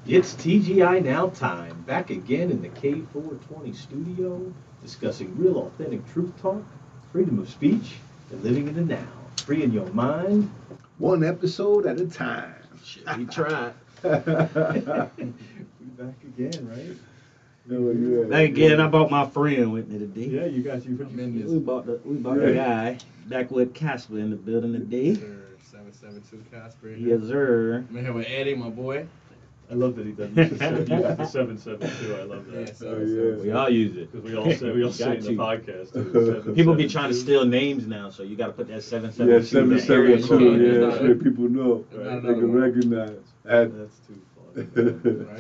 It's TGI Now time, back again in the K420 studio, discussing real authentic truth talk, freedom of speech, and living in the now. Free in your mind. One episode at a time. Shit, we tried. We back again, right? No, yeah. Back again, I bought my friend with me today. Yeah, you guys, you We bought the guy, Backwood Casper in the building today. Sir, 772Casper. Yes, sir. I'm here with Eddie, my boy. I love that he does use the 772. I love Yeah, that. yeah. We all use it. Because we all say it in the Got podcast. Too. People be trying to steal names now, so you got to put that Yeah, 772. 772, Yeah, yeah, so people know. There's Right. not They another can one. recognize. That's too funny. Right?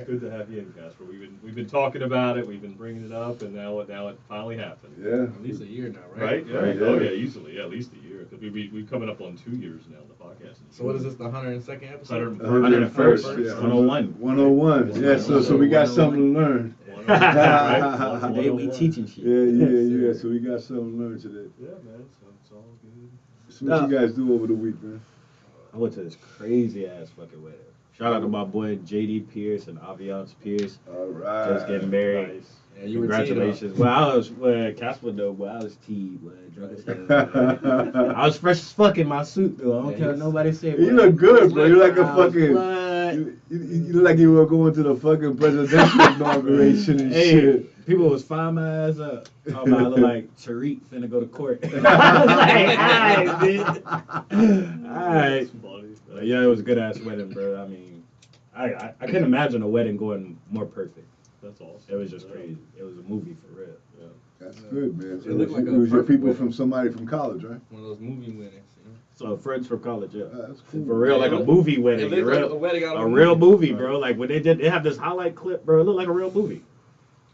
It's good to have you in, Casper. We've been talking about it. We've been bringing it up, and now it finally happened. Yeah. At least a year now, Right? right? Yeah. Right, Oh yeah. yeah, easily. Yeah, at least a year. Because we're coming up on 2 years now. The podcast. So what is this, the 102nd episode? 101st, yeah. 101. 101. Yeah, so we got something to learn. Right? Today we teaching shit. Yeah. So we got something to learn today. Yeah, man. So it's all good. So what you guys do over the week, man? I went to this crazy ass fucking wedding. Shout out to my boy JD Pierce and Aviance Pierce. All right. Just getting married. Nice. Yeah, you were Congratulations. Well, Casper though, boy, I was teed, boy, drunk as hell. I was fresh as fuck in my suit though. I don't Yeah, care what he's- nobody said. You look good, bro. You like a I was fucking. blood. You look like you were going to the fucking presidential inauguration and Hey, shit. people was firing my ass up. Talking about I look like Tariq finna go to court. I was like, alright, bitch. Alright. That's funny. But yeah, it was a good ass wedding, bro. I mean, I couldn't imagine a wedding going more perfect. That's awesome. It was just crazy. It was a movie for real. Yeah. That's good, man. So It looked like it a was your perfect people wedding. from somebody from college, right? One of those movie winnings, you know? So friends from college, yeah. That's cool. For real, like a movie wedding. It looked like a Real, wedding out of a real movie, Right. bro. Like when they have this highlight clip, bro. It looked like a real movie.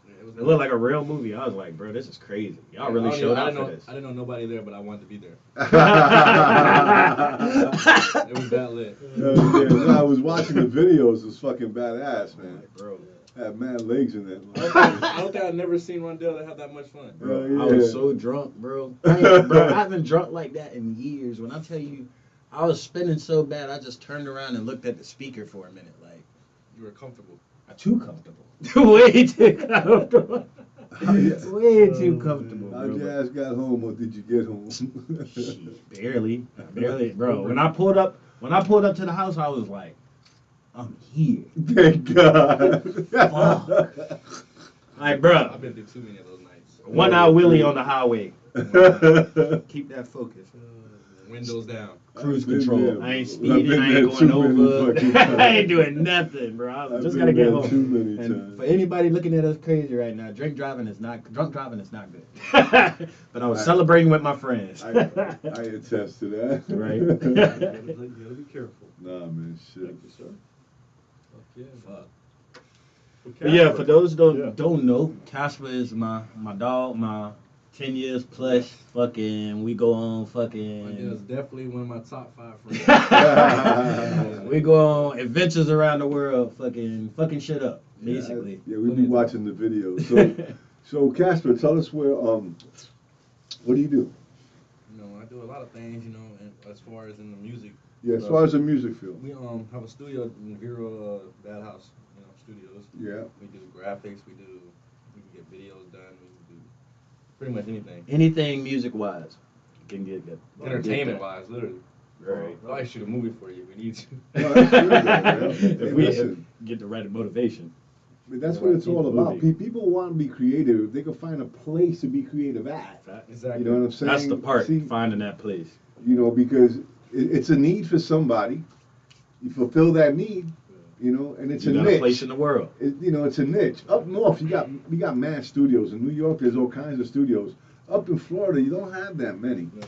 Yeah, it was It looked like a real movie. I was like, bro, this is crazy. Y'all really showed out for this. I didn't know nobody there, but I wanted to be there. Yeah, It was that lit. no, I was watching the videos. It was fucking badass, man. Like, bro, Had mad legs in that. I don't think I've never seen Rondell that have that much fun. bro, Yeah, I was yeah. so drunk, bro. Bro, I haven't drunk like that in years. When I tell you, I was spinning so bad, I just turned around and looked at the speaker for a minute, like, You were comfortable. too comfortable. Way too comfortable. Way too comfortable, How'd bro. your ass got home, or did you get home? Shit, barely, bro. When I pulled up to the house, I was like, I'm here. Thank God. Fuck. Like, bro, I've been through too many of those nights. 1 hour Willie on the highway. Keep that focus. Windows down. Cruise I've been control. there, I ain't bro. I've speeding. been I ain't there going too many over. fucking I times. ain't doing nothing, bro. I I've just been gotta get there home. too many And times. for anybody looking at us crazy right now, drunk driving is not good. But I was celebrating with my friends. I attest to that. Right. You gotta be careful. Nah, man, shit. Thank you, sir. Fuck yeah. Fuck. Well, But yeah, Casper, for those who Yeah. don't know, Casper is my dog, my 10 years plus fucking, we go on Rondell's fucking, definitely one of my top 5 friends. we go on adventures around the world, fucking shit up, basically. Yeah, we be watching the videos. So Casper, tell us where what do you do? You know, I do a lot of things, you know, and as far as in the music. Yeah, as far as the music field. We have a studio in Vero Bad House, you know, studios. Yeah. We do graphics, we can get videos done, we can do pretty much anything. Anything music wise can get good. Entertainment wise, literally. Right. I'll probably shoot a movie for you if we need to. No, that's good, though, man. If Hey, we listen, get the right motivation. I mean, that's what it's all about. People want to be creative. If they can find a place to be creative at. Exactly. You know what I'm saying? That's the part, See, finding that place. you know, because it's a need for somebody. You fulfill that need, you know, and it's You a got niche. a place in the world. You know, it's a niche. Up north, we got mad studios. In New York, there's all kinds of studios. Up in Florida, you don't have that many. You know,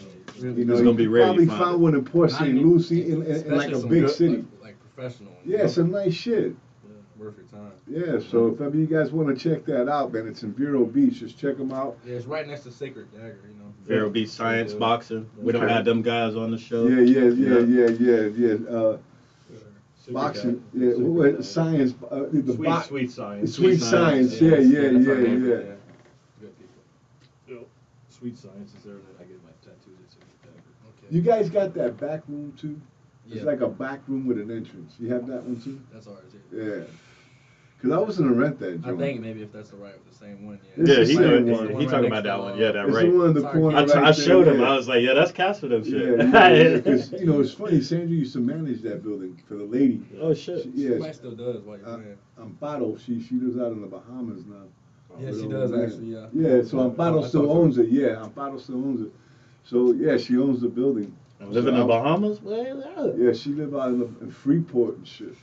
It's gonna you be rare probably you find found it. one in Port St. Lucie in like a some big good, city. Like professional. Yeah, some nice shit. Worth your time. Yeah, so if ever you guys want to check that out, man, it's in Vero Beach. Just check them out. Yeah, it's right next to Sacred Dagger, you know. Vero Beach Science Yeah. Boxing. We don't Okay. have them guys on the show. Yeah. Boxing, yeah. What science? Sweet science. Sweet science. Yeah. Good people. Sweet science is there that I get my tattoos at Sacred Dagger. Okay. You guys got that back room too? It's Yeah. like a back room with an entrance. You have that one too? That's ours. Yeah. Yeah. Cause I was gonna rent that I joint. think maybe if that's the same one. It's Yeah, the he same know. one. He Right talking next about to, that one. Yeah, that It's right. the one in the Sorry, corner I, right I showed there, him. yeah. I was like, yeah, that's Casper them shit. Yeah, because you know it's funny. Sandra used to manage that building for the lady. Oh shit. She She might still does while you're playing. Amparo, she lives out in the Bahamas now. Yeah, with she old does man. actually. Yeah. Yeah, so Amparo I still talked to owns it. Yeah, Amparo still owns it. So yeah, she owns the building. Live in the Bahamas? Well, Yeah, she live out in Freeport and shit.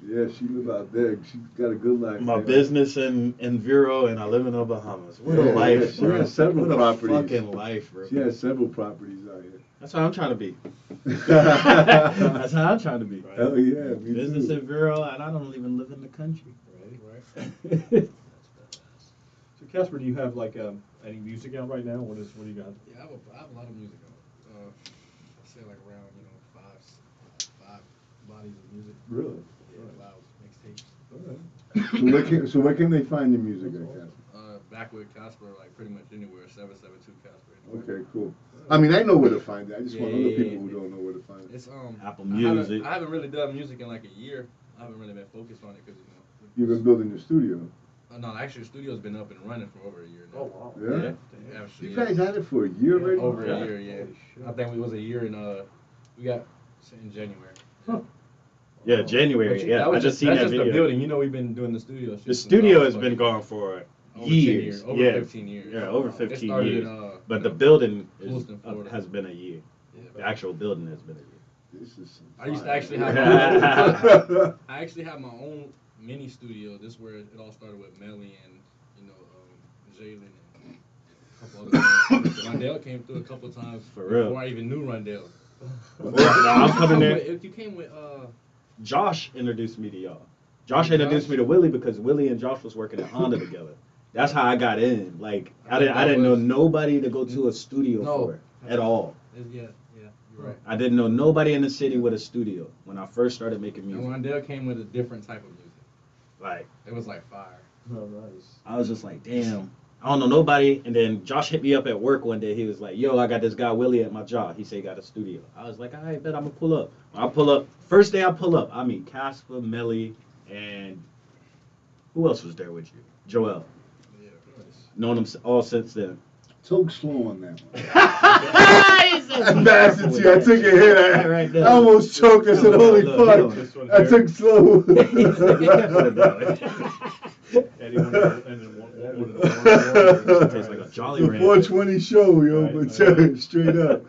Yeah, she live out there. She got a good life. my there. business in Vero, and I live in the Bahamas. What Yeah, a life, yeah, she bro. has several what properties. a fucking life, bro. She has several properties out here. That's how I'm trying to be. That's how I'm trying to be. Right. Hell yeah, me Business too. in Vero, and I don't even live in the country. Right. So Casper, do you have like any music out right now? What do you got? Yeah, I have a lot of music on. I'd say like around five bodies of music. Really? Yeah, loud mixtapes. All right. So where can they find your music at, Casper? Backwood Casper, like pretty much anywhere. 772Casper. Anywhere. Okay, cool. I mean, I know where to find it. I just want Yeah, other yeah, people yeah. who don't know where to find it. It's Apple I Music. haven't really done music in like a year. I haven't really been focused on it because You've been building your studio. no, actually, the studio's been up and running for over a year now. Oh wow. Yeah? Actually, You guys had it for a year already? over Yeah. a year, yeah. Holy shit. I think it was a year in we got in January. Huh. Yeah, Wow. January. But Yeah, that I was just seen that's that just video. the building. You know, we've been doing the studio. Shit The since studio I was has been fucking- gone for over 10 years. over Yeah. 15 years. Yeah, over It 15 started years. in, But the building Lewiston, Florida. has been a year. Yeah. The actual building has been a year. This is some I used to fire. actually have I actually have my own mini studio. This is where it all started with Melly and Jalen and a couple other guys. Rondell came through a couple times For real. before I even knew Rondell. Now I'm coming there. If you came with Josh introduced me to y'all. Josh introduced me to Willie because Willie and Josh was working at Honda together. That's how I got in. Like I didn't know nobody to go to a studio for at all. yeah, you're right. I didn't know nobody in the city with a studio when I first started making And music. Rondell came with a different type of music. Like It was like fire. Oh, nice. I was just like, damn. I don't know nobody. And then Josh hit me up at work one day. He was like, yo, I got this guy Willie at my job. He said he got a studio. I was like, all right, bet I'm gonna pull up. I pull up. First day I pull up, I meet Casper, Melly, and who else was there with you? Joel. Yeah. Known them all since then. Talk slow on that one. I Bastard, see, I took a hit. Right I almost choked. I said, holy fuck. This one I here. took slow. Anyone and then one of the Tastes like a Jolly The Rancher. 420 show, yo, Right, but right. straight up.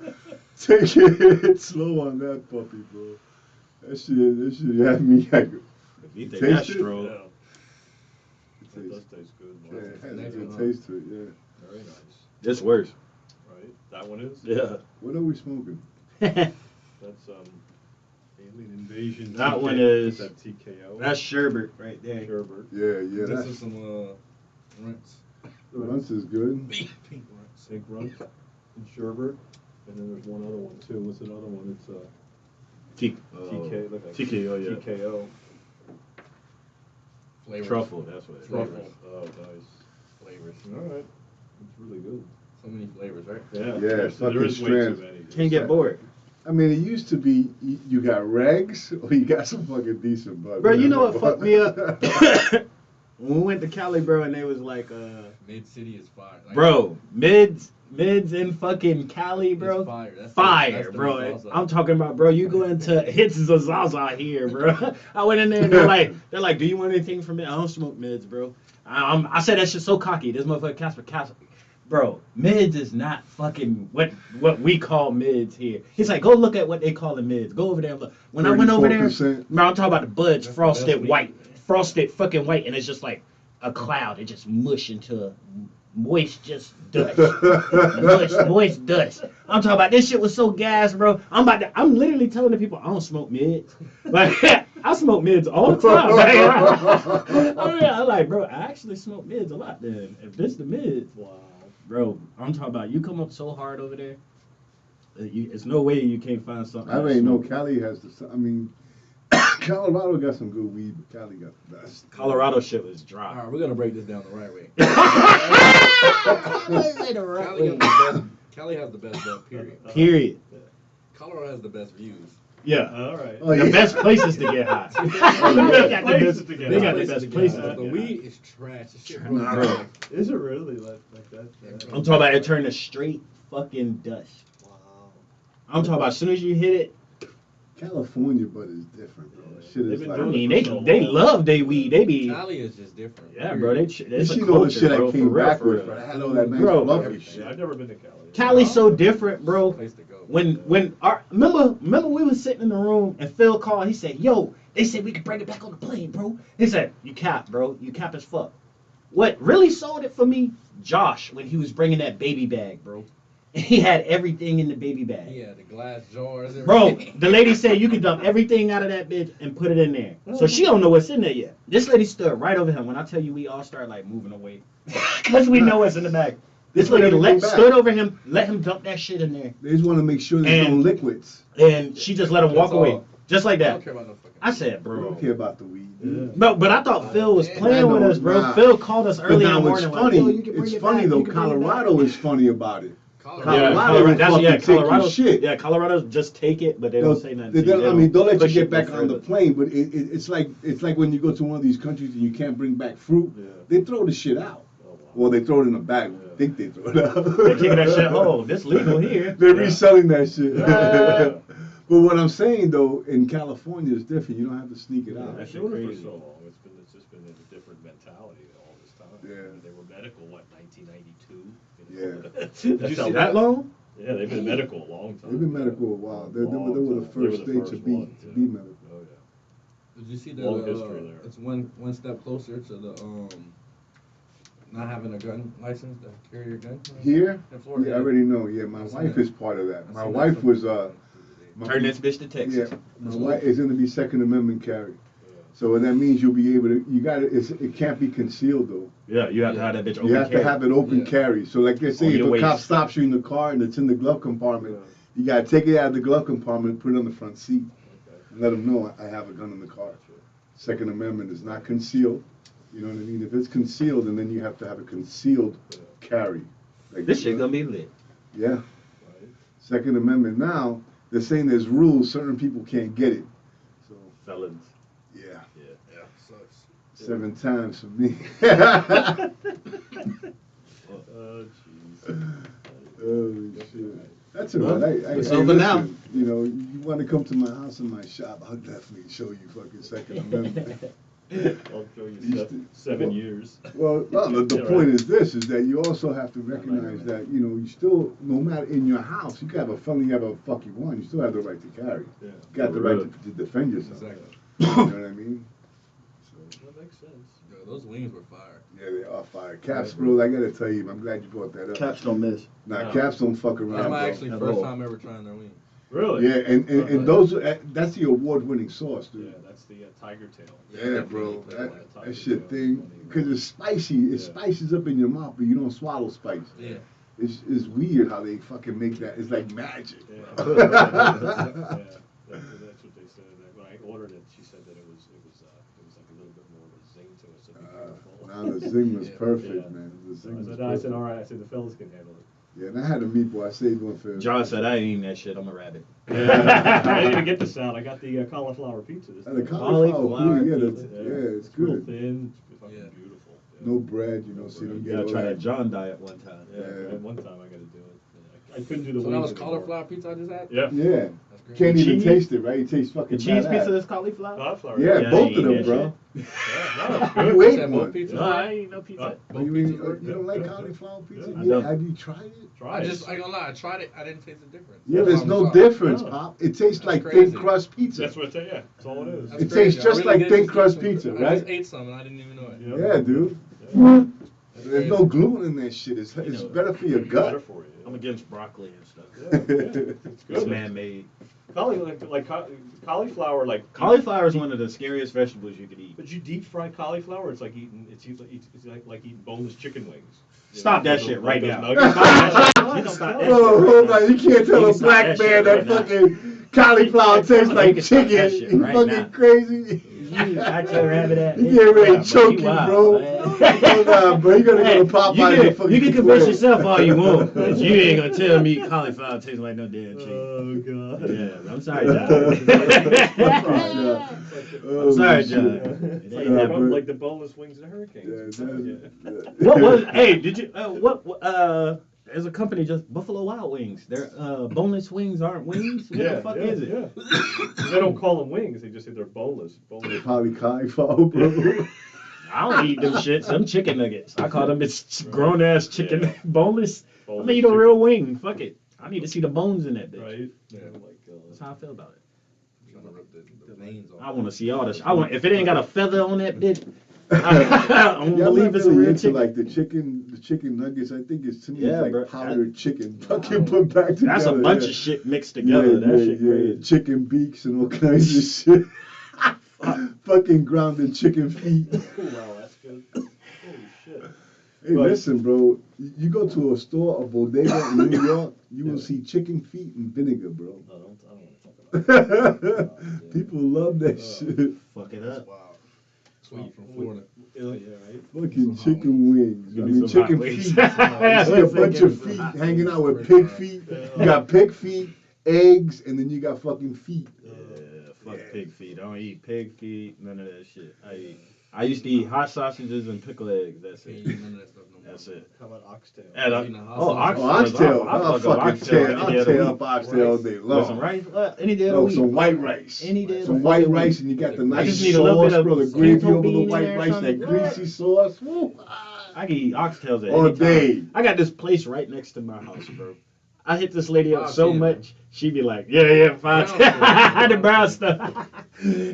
Take it slow on that puppy, bro. That shit had me like. Eat Taste that it? Astro. Yeah. It That does tastes- taste good. Yeah, Wow. it has a Next good one. taste to it, yeah. Very nice. It's worse. Right. That one is? Yeah. What are we smoking? That's Alien Invasion. That TK. one is- That TKO. That's sherbet right there. Sherbert. Yeah, yeah, This that's. is some rinse. Runts is good. Pink rinse. Pink Runt and Sherbert. And then there's one other one too. What's another one? It's TK. Look like TKO, yeah. TKO. Flavors. Truffle, that's what it is. Truffle. Oh, nice. Flavors. All right. It's really good. So many flavors, right? Yeah. Yeah, there's- fucking there is way strands. too many. Can't get bored. I mean, it used to be you got regs or you got some fucking decent bud. Bro, you know what fucked me up? When we went to Cali, bro, and they was like, Mid City is fire. Like, bro, mids in fucking Cali, it's bro. fire. That's Fire, the bro. salsa. I'm talking about, bro. You go into Hits Zazaza here, bro. I went in there and they're like, do you want anything from me? I don't smoke mids, bro. I said that shit so cocky. This motherfucker Casper. Bro, mids is not fucking what we call mids here. He's like, go look at what they call the mids. Go over there and look. When I went over there, 34%. bro, I'm talking about the buds, That's the frosted best weed. white. Frosted fucking white, and it's just like a cloud. It just mush into a moist just dust. moist dust. I'm talking about this shit was so gas, bro. I'm literally telling the people I don't smoke mids. Like I smoke mids all the time. I'm like, bro, I actually smoke mids a lot then. If this the mids, Wow. bro, I'm talking about you come up so hard over there. It's no way you can't find something. I already know Cali has the. I mean, Colorado got some good weed, but Cali got the best. Colorado shit was All dry. right, we're gonna break this down the right way. Cali has the best bud, period. Period. Colorado has the best views. Yeah. All right. Oh, The yeah. best places to get high. Best they got the places best, to get they got high. the best places. The to get weed is trash. This shit broke Nah. my back. Is it really like that? high. I'm talking about it turned to straight fucking dust. Wow. I'm talking about as soon as you hit it, California, but it's different, bro. Yeah. Shit They've is been like. I doing mean, it they for so they long. love they weed. They be Cali is just different. yeah, bro. It's You a see all the culture, shit bro. that came For real, backwards, for bro. real. I had all that nice Bro. fluffy Everything. shit. Yeah, I've never been to Cali. Cali's so different, bro. Place to go. When our remember we was sitting in the room and Phil called. He said, "Yo, they said we could bring it back on the plane, bro." He said, "You cap, bro. You cap as fuck." What really sold it for me, Josh, when he was bringing that baby bag, bro. He had everything in the baby bag. Yeah, the glass jars. Bro, Everything. the lady said you can dump everything out of that bitch and put it in there. So she don't know what's in there yet. This lady stood right over him. When I tell you we all started like moving away. Because we know what's in the bag. This Put lady everything back. stood over him, let him dump that shit in there. They just want to make sure there's no And- liquids. And she just let him walk That's away. all. Just like I that. don't care about no fucking. I said, I bro. don't care about the weed. Dude. No, but I thought Phil was Yeah, playing I with know, us, bro. nah. Phil called us But early in the now it's morning. funny. Like, yo, you can bring It's it funny back. though. You can bring it back. Colorado is funny about it. Colorado. Yeah, Colorado will that's, fucking yeah, take your Colorado. shit. Yeah, Colorado just take it, but they don't say nothing. to you. I mean, don't let you push get it no back on the further. plane. But it's like when you go to one of these countries and you can't bring back fruit. Yeah. They throw the shit out. Oh, wow. Well, they throw it in a bag. Yeah. I think they throw it out. They keep that shit whole. This legal here. They're Yeah. reselling that shit. Yeah. But what I'm saying though, in California, it's different. You don't have to sneak it Yeah, out. I've shit known it for crazy. so long. It's just been a different mentality all this time. Yeah. They were medical, what, 1992? Yeah. Did you see see that long? Yeah, they've been medical a long time. They've been medical a while. They were the Long first time. They state were to the be ones, to yeah. be medical. Oh, yeah. Did you see that? Long history there. It's one step closer to the not having a gun license to carry your gun. Here, In Florida. yeah, I already know. Yeah, my I've seen wife that. is part of that. I've My seen that wife was somewhere. my- Turn this bitch to Texas. Yeah, my wife is going to be Second Amendment carry. Yeah. So that means you'll be able to. You got to. It can't be concealed though. Yeah, you have to have that bitch open. You have to have it open Yeah. carry. So like they say, On if your a cop waist. stops you in the car and it's in the glove compartment, you got to take it out of the glove compartment and put it on the front seat Okay. and let them know I have a gun in the car. Second Amendment is not concealed. You know what I mean? If it's concealed, and then you have to have a concealed carry. Like, This shit gonna be lit. Yeah. Right. Second Amendment. Now they're saying there's rules. Certain people can't get it. So Felons. yeah, Yeah. Sucks. 7 times for me. Oh, jeez. Oh shit. That's all right. It's hey, over listen, now. You know, you want to come to my house and my shop, I'll definitely show you fucking Second Amendment. I'll show you 7 years. Well, no, the Yeah, point right. is this, is that you also have to recognize that, you know, you still, no matter in your house, you can have a felony, you have a fuck you want, you still have the right to carry. Yeah. You got the right to defend yourself. Exactly. You know what I mean? So, That makes sense. Yo, those wings were fire. yeah, they are fire. Caps, bro, I gotta tell you, I'm glad you brought that up. Caps don't miss. Nah, No. Caps don't fuck That's around, my bro. actually At first all. time ever trying their wings. Really? Yeah, and those, that's the award-winning sauce, dude. Yeah, that's the tiger tail. Yeah, bro, Yeah, that shit thing, because it's spicy, it Yeah. spices up in your mouth, but you don't swallow spice. Yeah. It's weird how they fucking make that, it's like magic. Yeah. Yeah, that's what they said. When I ordered it, she said that it was like a little bit more of a zing to it, so be careful. Now the zing was Yeah. perfect, Yeah. man. The So zing I was said, perfect. all right. I said, the fellas can handle it. Yeah, and I had a meatball. I saved one for. John said I ain't eating that shit. I'm a rabbit. I didn't even get the salad. I got the cauliflower pizza this And the time. cauliflower, yeah, pizza. it's It's real good. thin. It's fucking Yeah. beautiful. Yeah. No bread, you know. See them You get gotta all try that. that John diet one time. Yeah, Yeah. one time I got to do it. Yeah. I couldn't do the So wings that was anymore. cauliflower pizza I just had? Yeah. Yeah, That's great. can't even cheese? taste it, right? It tastes fucking The cheese badass. pizza is cauliflower. Cauliflower. Yeah, Yeah, both I of them, ain't bro. that Yeah, no, it's good. You ate Said both one. pizzas No, work? I ain't no pizza. Both You, pizzas ain't, work? you don't like Yeah. cauliflower pizza? Yeah. I Yeah, don't. have you tried it? Try I it. ain't gonna lie, I tried it, I didn't taste the difference. Yeah, That's there's why I'm no shocked. difference, No. Pop. It tastes That's like crazy. thin crust pizza. That's what they, yeah, that's all it is. That's It crazy. tastes just I really like did thin just crust eat some- pizza, I right? just ate some and I didn't even know it. Yep. Yeah, dude. Yeah. There's no gluten in that shit. It's know, better for your it's better gut. for you. I'm against broccoli and stuff. Yeah, yeah. It's It's good. man-made. Cauliflower, like Cauliflower is one of the scariest vegetables you could eat. But you deep fry cauliflower, it's like eating like eating boneless chicken wings. You Stop know, that those- shit right those now. nuggets. Stop that shit. Stop that shit Oh, right hold now. on. You can't tell You a stop black that man shit that right now. fucking cauliflower tastes You like can stop that chicken. shit You right fucking now. crazy. I tell rabbit that. You get ready to choke you, wild, bro. man. Oh, nah, bro, you gotta go to Popeyes and fucking You can eat convince bread. yourself all you want, but you ain't gonna tell me cauliflower tastes like no damn chicken. God. Yeah, I'm sorry, John. Oh, I'm sorry, shit. John. It's It like, ain't happening. like the boneless wings and hurricanes. Yeah, What was? Hey, did you? There's a company just Buffalo Wild Wings. Their boneless wings aren't wings. What the fuck is it? Yeah. They don't call them wings. They just say they're boneless. They're probably cauliflower, bro. I don't eat them shits. Them chicken nuggets. I call them it's grown ass chicken Yeah. boneless. I'm Boneless gonna eat a chicken. real wing. Fuck it. I need to see the bones in that bitch. Right? Yeah. Oh my God. That's how I feel about it. Trying to rip the veins off. I want to see all this. If it ain't got a feather on that bitch, I don't Yeah, I'm believe not it's a really real into chicken. like the chicken nuggets. I think it's to me Yeah, it's like bro. powdered chicken fucking put back together. That's a bunch yeah. of shit mixed together. That shit crazy. Chicken beaks and all kinds of shit. Fucking grounded chicken feet. Wow, that's good. Holy shit. Hey, But- listen, bro. You go to a store, a bodega in New York, you will see chicken feet and vinegar, bro. I don't want to talk about it. People love that shit. Fuck it That's up. wild. Sweet from Florida. Yeah, right? Fucking Some hot chicken wings. Give I me mean, some hot chicken wings. feet. Yeah, You see a let's bunch give of me some feet hot hanging out with French pig fries. feet. You got pig feet, eggs, and then you got fucking feet. Yeah, fuck pig feet. I don't eat pig feet. None of that shit. I used to eat hot sausages and pickled eggs. That's Can't it. eat none of that stuff no more. That's it. How about oxtail? And, Eating a hot oh, sausage. Oh, oxtail. oxtail. I I'll fuck up fucking oxtail tear any day of the up week. oxtail all day long. With some rice? Any day of the No, week. some white rice. Any day of Some the white fucking rice, week. and you got the I nice just need a little sauce, bit of bro, the gravy pinto over the bean in white there or rice, that something. greasy sauce. Woo. I can eat oxtails at All any time. day. I got this place right next to my house, bro. I hit this lady up 510. so much, she be like, yeah, 510. The brown stuff.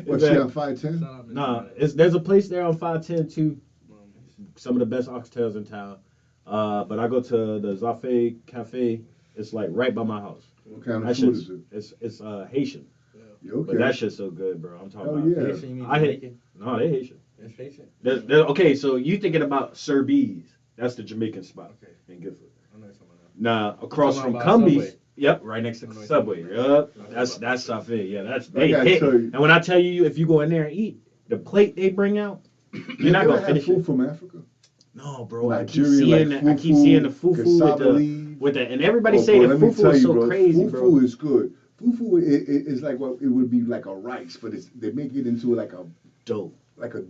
What's she on 510? Shout out, Mr. Nah, Bennett. there's a place there on 510 too. Some of the best oxtails in town. But I go to the Zafé Cafe. It's like right by my house. What kind That of food shit's is it? it's Haitian. You But that okay? shit's so good, bro. I'm talking Oh, about. yeah. Haitian, you mean I hate- Jamaican? No, they Haitian. It's Haitian? Okay, so you thinking about Serbies? That's the Jamaican spot Okay. in Gifford. I know something else. Now across Talking from about Cumbies. Subway. Yep, right next to I know the what Subway. you're talking Yep, about. that's Safé. Yeah, that's I they gotta hit. tell you. And when I tell you, if you go in there and eat, the plate they bring out, you're not You ever gonna had finish food it. from Africa? No, bro. I keep Nigeria, seeing like I keep seeing the fufu, fufu cassava leaf. with the, and everybody Oh, say bro, the let me fufu tell is you, so bro, crazy, fufu bro. is good. Fufu is like what it would be like a rice, but they make it into like a Dope.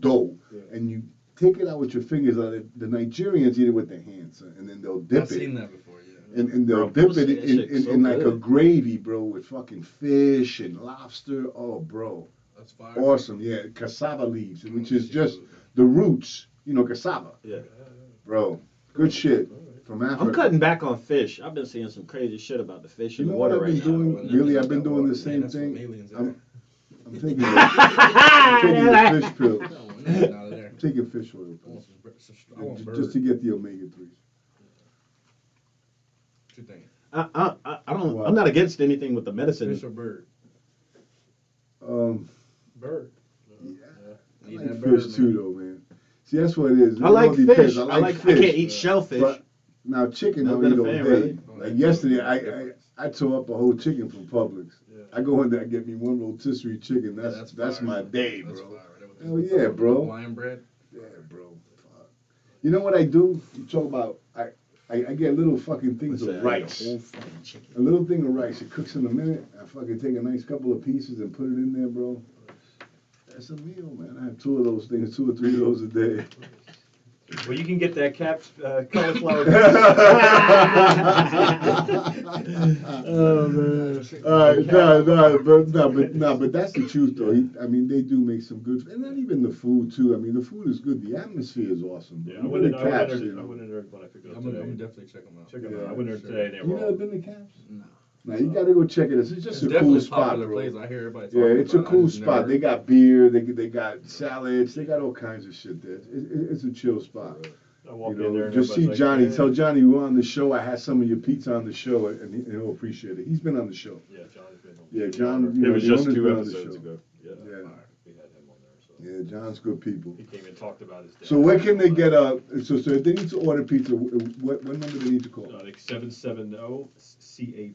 dough, Yeah. and you take it out with your fingers. The Nigerians eat it with their hands, and then they'll dip I've seen it, that before, yeah. and they'll Bro, dip it that shit in so like a good. gravy, bro, with fucking fish and lobster. Oh, bro, That's fire. awesome. Yeah, cassava leaves, which is just the roots, cassava. Yeah. Bro, good shit from Africa. I'm cutting back on fish. I've been seeing some crazy shit about the fish in You the know what water I've been right now. doing? Really, I've been doing the same thing. I'm taking the fish pill. Out of there. I'm taking fish oil I want pills. I want bird. Just to get the omega 3s. What you think? I don't. Wow. I'm not against anything with the medicine. Fish or bird? Bird. Yeah, I Eat like that bird, fish too, man. though, man. See, that's what it is. It I like all depends. fish. I like fish. I can't eat shellfish. But now chicken, Never I'll been eat a all fan, day. really. Like yesterday, I tore up a whole chicken from Publix. Yeah. I go in there, I get me one rotisserie chicken. That's fire. my day, That's bro. fire. That Hell was- yeah, bro. Hawaiian bread. Yeah, bro. Fuck. You know what I do? You talk about I get little fucking things of rice. Whole fucking chicken. A little thing of rice. It cooks in a minute. I fucking take a nice couple of pieces and put it in there, bro. That's a meal, man. I have 2 of those things, 2 or 3 of those a day. Well, you can get that cauliflower. Oh man. All right, but that's the truth, though. I mean, they do make some good, and not even the food too. I mean, the food is good. The atmosphere is awesome. Bro. Yeah, I You went been in to Caps, there you know. when I picked it up I'm today. gonna definitely check them out. Check them Yeah, out. I went there sure. today. They You were never all. been to Caps? No. Now you gotta go check it. It's just It's a definitely cool a spot, popular bro. place. I hear everybody Yeah, talking it's a about it. I cool just spot. never- They got beer. They got salads. They got all kinds of shit there. It's a chill spot. I walk You in there know, and just see everybody's Johnny. like, Tell Johnny we're on the show. I had some of your pizza on the show, and he'll appreciate it. He's been on the show. Yeah, John's been on. Yeah, John. You It know, was the just owner's 2 been on the episodes show. ago. Yeah. Yeah. We had him on there. So. Yeah, John's good people. He came and talked about his dad. So where can they get so if they need to order pizza, what number do they need to call? Like 770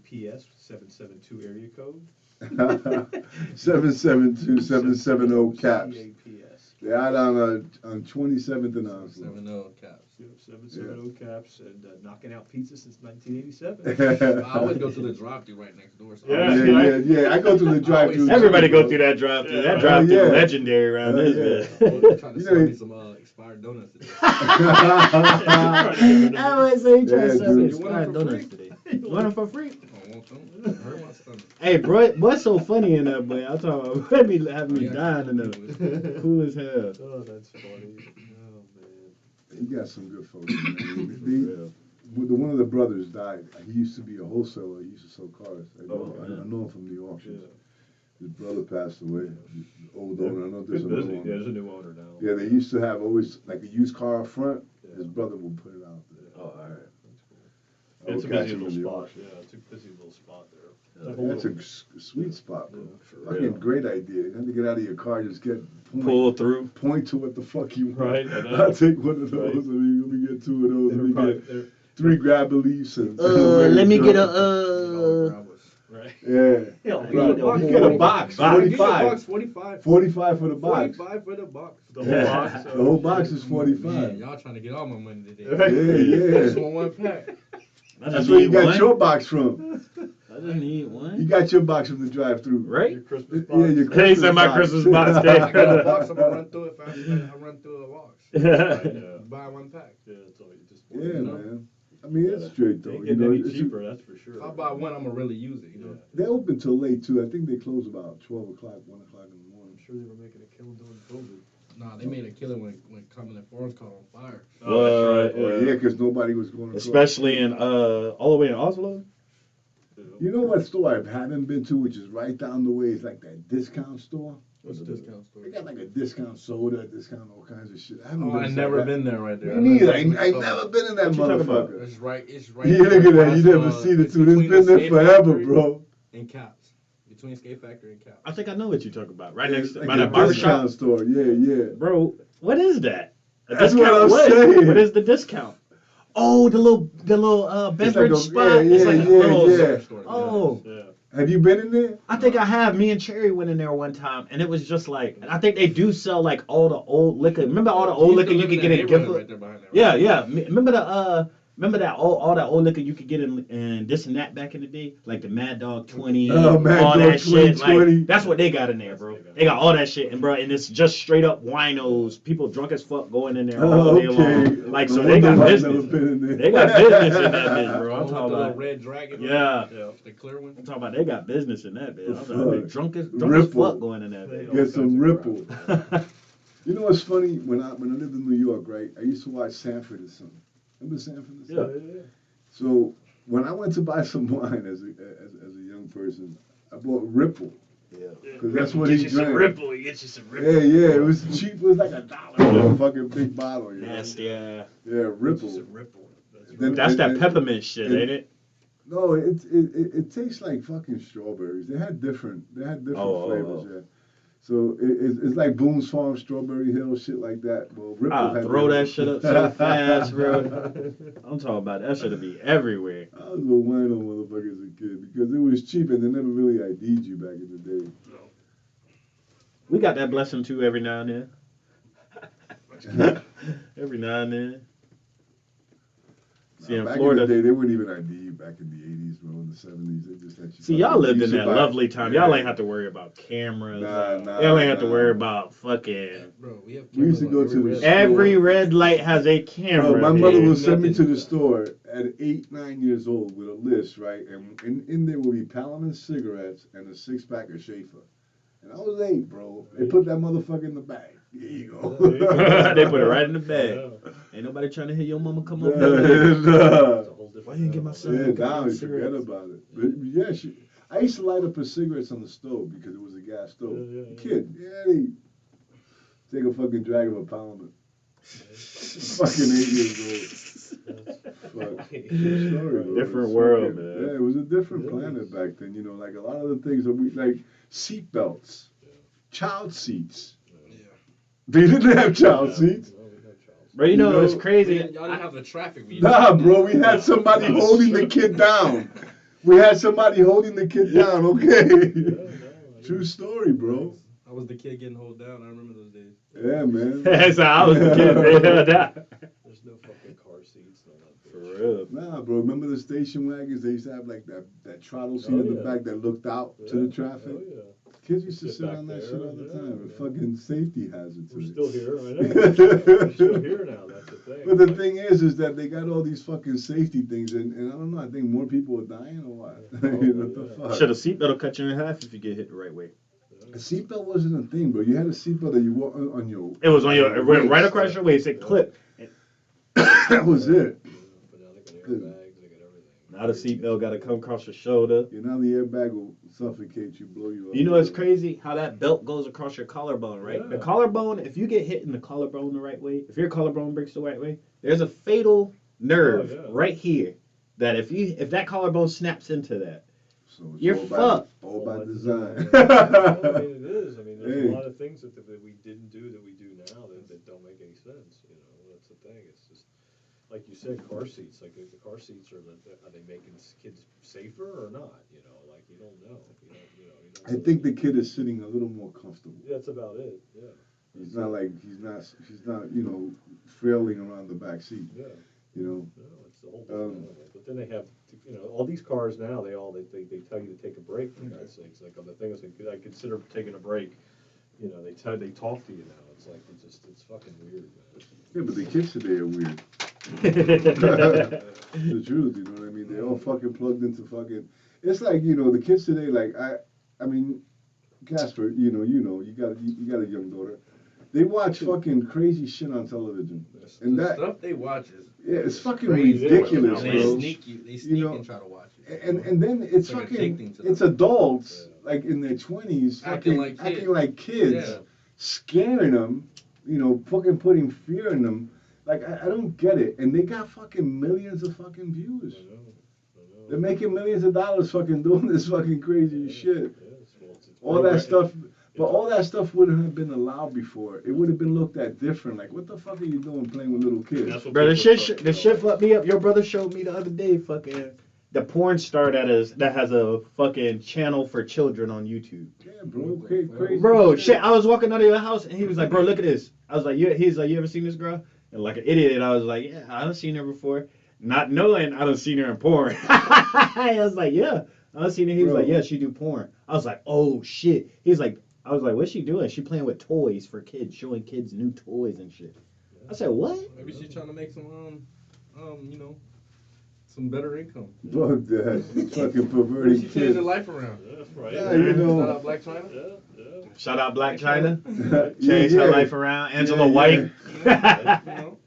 CAPS 772 area code. 772-770-CAPS. CAPS. They're out on 27th and Oslo. 7-0 caps. 770 Caps and knocking out pizza since 1987. I always go to the drive-thru right next door. So Yeah. Yeah. I go to the drive-thru. Everybody go through that drive-through. That Yeah. drive-through Yeah. legendary around this I'm bitch. trying to You sell know- me some expired donuts today. I always say you try Yeah, to sell me dude. You want expired them for donuts free? today. You want them for free? I want them. Hurt my stomach. Hey, bro, what's so funny in that, boy? I'm talking about, boy, be having me Yeah. dying in there. Cool as hell. Oh, that's funny. Oh, man. You got some good folks, man. One of the brothers died. He used to be a wholesaler. He used to sell cars. I know him from the auctions. Yeah. His brother passed away. The old owner. I know Good there's a new busy. owner. There's a new owner now. Yeah, they used to have always like a used car up front. Yeah. His brother would put it out there. Oh, all right. That's cool. I It's a would catch busy him little in the spot. auction. Yeah, it's a busy little spot there. That's a sweet spot, bro. Yeah, for Fucking real. great idea. You have to get out of your car, just Pull through. point to what the fuck you want. Right, I know. I'll take one of those. Right. Let me get two of those. They're Let me probably- get they're- 3 grab leaves and. Let me get All a, grabbers. Right. Yeah. Hell, Right. you You get a box. Box. Get your 45. box, 45. 45 for the box. 45 for the box. The whole box. The whole box is Man, 45. y'all trying to get all my money today. Yeah, yeah. Just want one pack. That's where you got your box from. I just need You one. got your box from the drive-through. Right? Your Christmas box. Yeah, your Hey, Christmas said my box. Christmas box, I got a Dave. box, I'm gonna run through it fast. I run through a box. Yeah. Buy one pack. Yeah, that's all you just Yeah, you know? man. I mean, it's straight though. Ain't You getting know, any it's- cheaper, that's for sure. If I buy one, I'm gonna really use it. You know. They open till late too. I think they close about 12 o'clock, 1 o'clock in the I'm morning. sure they were making a killing during COVID. Nah, they made a killer when Cumberland Farms caught on fire. Oh, that's right. Oh yeah, because nobody was going to. Especially in, all the way in Oslo. You know what store I haven't been to, which is right down the way, is like that discount store. What's the discount store? They got like a discount soda, discount all kinds of shit. I haven't Oh, been I to never that. been there right there. Me neither. I never been in that What you talking about? motherfucker. It's right. It's right. Yeah, look at that. You never past, seen it it's too. It's between been the there Skate forever, Factory bro. And Caps. Between Skate Factory and Caps. I think I know what you're talking about. Right next to Like by a that barbershop. discount store. Yeah, yeah. Bro, what is that? A That's what discount I'm what? saying. What is the discount? Oh, the little beverage like a- spot. yeah, It's like yeah, a little. yeah. Oh, Yeah. Have you been in there? I think I have. Me and Cherry went in there one time, and it was just like, and I think they do sell like all the old liquor. Remember all the old liquor you could get in gift? Right there behind that, right? Yeah, yeah. Remember the remember that all that old liquor you could get in this and that back in the day, like the Mad Dog 20, Oh, Mad all Dog that shit. 20. Like, that's what they got in there, bro. They got all that shit, and bro, and it's just straight up winos. People drunk as fuck going in there all day long. Like, so No they got wonder I've business. never been in there. They got business in that bitch, bro. The I'm one with talking the little about. red dragon. Yeah. The clear one. I'm talking about they got business in that bitch. I'm talking Fuck. about drunk as Ripple. fuck going in that bitch. Get some ripple. Yeah, You know what's funny? When I lived in New York, right? I used to watch Sanford and Son. Remember Sanford and Son? Yeah. So when I went to buy some wine as a young person, I bought Ripple. yeah. Because that's what he Get you some drank. Ripple. You get you some Ripple. Yeah, yeah. It was cheap. It was like $1 for a fucking big bottle. You know? Nasty, yeah. Yeah, Ripple. It's a ripple. Then- That's that and- peppermint shit, and- ain't it? No, it tastes like fucking strawberries. They had different flavors. Yeah. So it's like Boone's Farm, Strawberry Hill, shit like that. Well, Ripple I'll had throw their- that shit up so fast, bro. I'm talking about that shit'll be everywhere. I was a wino motherfucker as a kid because it was cheap and they never really ID'd you back in the day. We got that blessing too every now and then. Every now and then. See, in back Florida. in the day, they wouldn't even ID you back in the 80s, bro. In the 70s, they just let you. See, y'all lived in you that buy- lovely time. Yeah. Y'all ain't have to worry about cameras. Nah, Y'all ain't have to nah. worry about fucking. Bro, we have. We used to cameras go on to the red store. Every red light has a camera. Bro, my mother dude. will send me to Nothing. the store at 8, 9 years old with a list, right? And in there will be Paladin cigarettes and a 6-pack of Schaefer. And I was 8, bro. They put that motherfucker in the bag. Here you go. They put it right in the bag. Ain't nobody trying to hear your mama come up. Nah. It's a whole different Why you didn't get my son? Yeah, Look at now them you forget cigarettes. about it. But yeah, I used to light up her cigarettes on the stove because it was a gas stove. Yeah, yeah. Kid, yeah, they take a fucking drag of a Parliament. Fucking 8 years old. Fuck. True story, bro. Different It's world, fucking- man. Yeah, it was a different It planet is. back then. You know, like a lot of the things that we like seat belts, child seats. Yeah. They didn't have child seats. Bro, you know it's crazy. Y'all didn't have the traffic meter. Nah, bro, we had somebody holding the kid down. We had somebody holding the kid down, okay? True story, bro. I was the kid getting hold down. I remember those days. Yeah, man. That's how I was a kid. There's no fucking car seats, no nothing. For real. Nah, bro. Remember the station wagons? They used to have like that throttle seat Oh, in the yeah. back that looked out to the traffic. Oh, yeah. Kids used to Sit sit back on that there, shit all the yeah, time. A yeah. fucking safety hazard. We're to still it. here, I know. We're still here now, that's the thing. But the Like, thing is that they got all these fucking safety things, and I don't know. I think more people are dying or what? You know, what the Yeah. fuck? Should a seatbelt will cut you in half if you get hit the right way. A seatbelt wasn't a thing, bro. You had a seatbelt that you wore on your. It was on your it went right waist. across your waist. It clipped. That was it. But now they got airbags, they got everything. Now the seatbelt got to come across your shoulder. You know, the airbag will suffocate you, blow you up. You know it's crazy how that belt goes across your collarbone, right? Yeah. The collarbone, if you get hit in the collarbone the right way, if your collarbone breaks the right way, there's a fatal nerve right here that if that collarbone snaps into that, So it's you're all fucked. All by design. I mean, it is. I mean, there's Hey. a lot of things that we didn't do that we do now that don't make any sense. You know, that's the thing. It's just like you said, car seats. Like the car seats are they making kids safer or not? You know, like you don't know. You don't I think the kid is sitting a little more comfortable. That's about it. Yeah. He's not like she's not frailing around the back seat. Yeah. You know. No, it's a whole different animal. But then they have, all these cars now. They tell you to take a break. For God's sakes, like on the thing is, I consider taking a break. You know, they talk to you now. It's like it's fucking weird, man. Yeah, but the kids today are weird. The truth, you know what I mean? They all fucking plugged into fucking. It's like the kids today. Like I mean, Casper, you got a young daughter. They watch fucking crazy shit on television, and the that stuff they watch is it's fucking crazy. ridiculous, They bro. sneak and try to watch it. And then it's like fucking addicting to them. it's adults like in their 20s Acting like kids. kids, scaring them, fucking putting fear in them. Like I don't get it, and they got fucking millions of fucking views. I know. They're making millions of dollars fucking doing this fucking crazy shit. It's All that stuff, but all that stuff wouldn't have been allowed before. It would have been looked at different. Like, what the fuck are you doing playing with little kids? That's what Bro, the people shit, are the shit fucked me up. Your brother showed me the other day, fucking the porn star that has a fucking channel for children on YouTube. Yeah, bro, crazy. Bro, shit, I was walking out of your house and he was like, bro, look at this. I was like, he's like, you ever seen this girl? And like an idiot, I was like, yeah, I done seen her before. Not knowing I done seen her in porn. I was like, yeah, I done seen her. He was Bro. like, yeah, she do porn. I was like, oh shit. He's like, I was like, what's she doing? She playing with toys for kids, showing kids new toys and shit. I said, what? Maybe she's trying to make some better income. Fuck that. Fucking Maybe perverted she changed kids. her life around. Yeah, that's right. Yeah, you know. Shout out Black China. Yeah. Shout out Black China. Yeah, Changed her yeah. life around. Angela Yeah, White. Yeah, you know.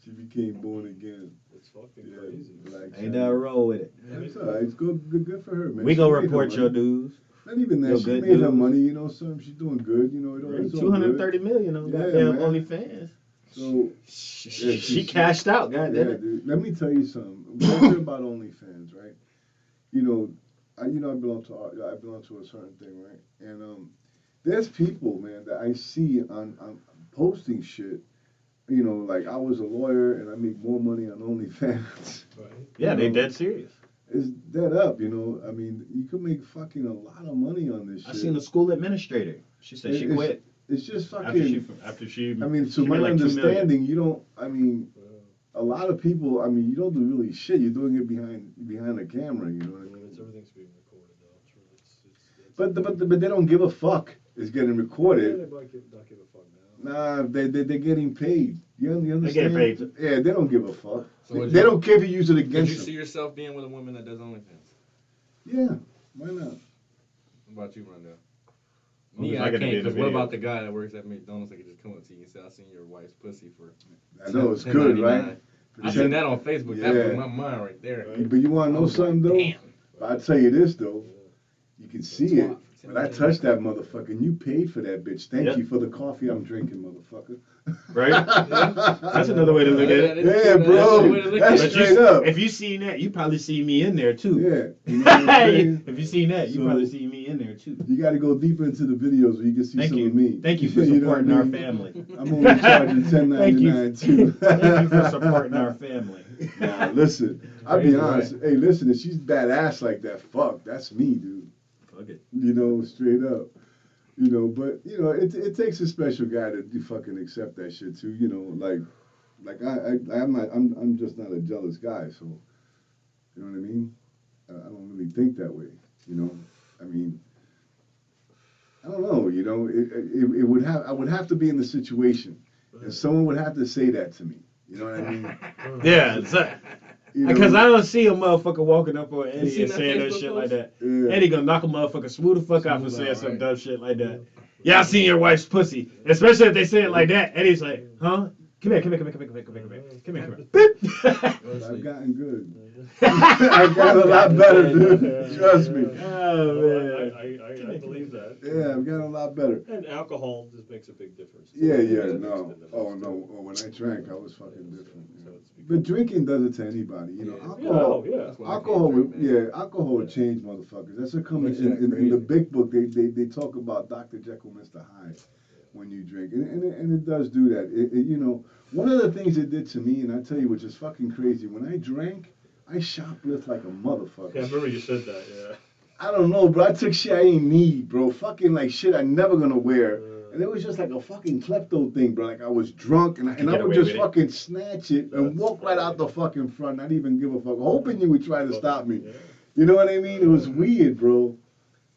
She became born again. It's fucking Yeah, crazy. Black Ain't China. nothing wrong with it. It's all right. It's good for her, man. We She gonna made her report money. your dues. Not even that. Your She good made her dudes. money. Something she's doing good. It's all good. 230 million on Yeah, goddamn man. OnlyFans. So She cashed out, yeah, goddamn. dude. Let me tell you something. One thing about OnlyFans, right? I belong to a certain thing, right? And there's people, man, that I see on posting shit. Like I was a lawyer and I make more money on OnlyFans. Right. Yeah, they dead serious. It's dead up, I mean, you could make fucking a lot of money on this shit. I seen a school administrator. She said she It's- quit It's just after fucking. she. I mean, to she my made like 2 million. understanding, you don't. I mean, a lot of people. I mean, you don't do really shit. You're doing it behind the camera. You know what I mean? Everything's being recorded though. It's really, it's But they don't give a fuck. It's getting yeah, recorded. they might not give a fuck now. Nah, they're getting paid. You understand? They getting paid. Yeah, they don't give a fuck. So would They you- don't care if you use it Could against you them. see yourself being with a woman that does OnlyFans? Yeah, why not? What about you, Rondell? Well, Me, if I I could can't. be in the Because what video. about the guy that works at McDonald's that could just come up to you and say, "I seen your wife's pussy for." I know it's good, right? I seen that on Facebook. That Yeah. blew my mind right there. But you want to I know was like, something though? damn. I'll tell you this though. You can see it. Twat. But I touched that motherfucker, and you paid for that bitch. Thank Yep. you for the coffee I'm drinking, motherfucker. Right? That's another way to look at it. That is Yeah, true. bro. That's the way to look That's at it. straight up. If you seen that, you probably see me in there too. Yeah. You know what I'm saying? If you seen that, you So- probably see me in there too. You got to go deeper into the videos where you can see Thank some you. of me. Thank you for know what I supporting our mean? family. I'm only charging $10.99 too. Thank you for supporting our family. Nah, listen. I'll be Crazy, honest. Hey, listen. If she's badass like that, fuck, that's me, dude. Fuck it. You know, straight up. You know, but you know, it takes a special guy to fucking accept that shit too. You know, like I'm just not a jealous guy, so you know what I mean. I don't really think that way. You know, I mean, I don't know. You know, it would have I would have to be in the situation, and someone would have to say that to me. You know what I mean? Yeah, so, You know? because I don't see a motherfucker walking up on You Eddie seen and that saying that Facebook shit post? like that. Yeah. Eddie gonna knock a motherfucker smooth the fuck out for Smooth saying out, some right. dumb shit like that. Yeah, I seen your wife's pussy. Especially if they say it like that. Eddie's like, huh? Come here. I've gotten good. I've gotten a lot better, dude. Trust me. Oh, man. I believe that. Yeah, I've gotten a lot better. And alcohol just makes a big difference. Yeah, It's no. been the Oh, most- no. Oh, when I drank, I was fucking different. So it's become- But drinking does it to anybody. You know, Yeah. alcohol. Yeah, That's why I can't Alcohol, drink, would, man. alcohol would change motherfuckers. That's what comes Makes in, you act in the crazy. big book. They talk about Dr. Jekyll, Mr. Hyde when you drink, and it does do that. You know, one of the things it did to me, and I tell you, which is fucking crazy. When I drank, I shoplift like a motherfucker. Yeah, I remember you said that, yeah. I don't know, bro. I took shit I ain't need, bro. Fucking like shit I never gonna wear. And it was just like a fucking klepto thing, bro. Like I was drunk and I get would away just with it. fucking snatch it and That's walk right out the fucking front, not even give a fuck, hoping you would try to stop me. Yeah. You know what I mean? It was weird, bro.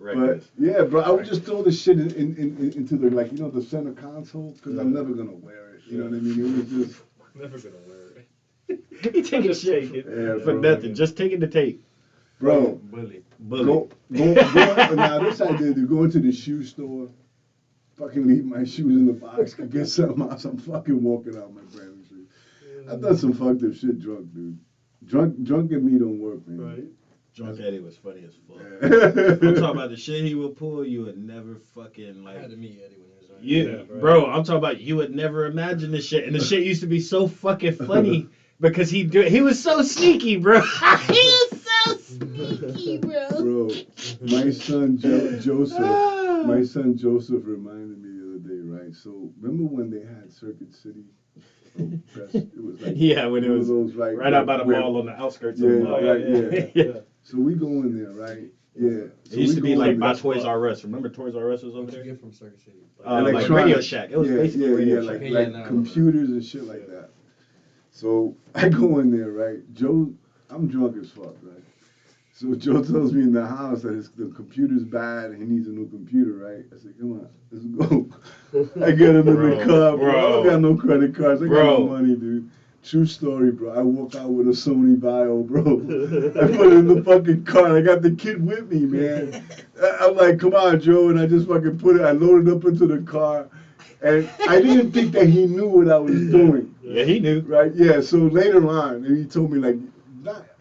But Reckless. yeah, bro, I would just throw the shit into the, like, you know, the center console, because I'm never gonna wear it. You know what I mean? It was just, Never gonna wear it. He taking shit yeah, for bro. nothing. Just taking the tape. Bro, Bully. Bully. go, now this I did, to go into the shoe store, fucking leave my shoes in the box, could get something else, I'm fucking walking out my brand new shoes. I've done some fucked up shit drunk, dude. Drunk and me don't work, man. Right? Drunk Eddie was funny as fuck. Yeah. I'm talking about the shit he would pull. You would never fucking I had like. to meet Eddie when he was young. You, Yeah, right. bro, I'm talking about you would never imagine this shit, and the shit used to be so fucking funny because he was so sneaky, bro. he was so sneaky, bro. Bro, my son Joseph reminded me the other day, right? So remember when they had Circuit City? It was like Yeah, when it one of was those, like, right out by the where- mall on the outskirts Yeah, of the mall. right, yeah. So we go in there, right? Yeah. It used to be like by by Toys R Us. Remember Toys R Us was over What you there? get from Circuit City? Like Electronics. Radio Shack. It was basically Radio Shack. like, Okay, yeah, like now I computers and shit like that. So I go in there, right? Joe, I'm drunk as fuck, right? So Joe tells me in the house that the computer's bad and he needs a new computer, right? I said, come on, let's go. I get him in the car, bro. I don't got no credit cards. I got no money, dude. True story, bro. I walk out with a Sony Bio, bro. I put it in the fucking car. I got the kid with me, man. I'm like, come on, Joe. And I just fucking put it, I loaded up into the car. And I didn't think that he knew what I was doing. Yeah, he knew. Right? Yeah, so later on, and he told me, like,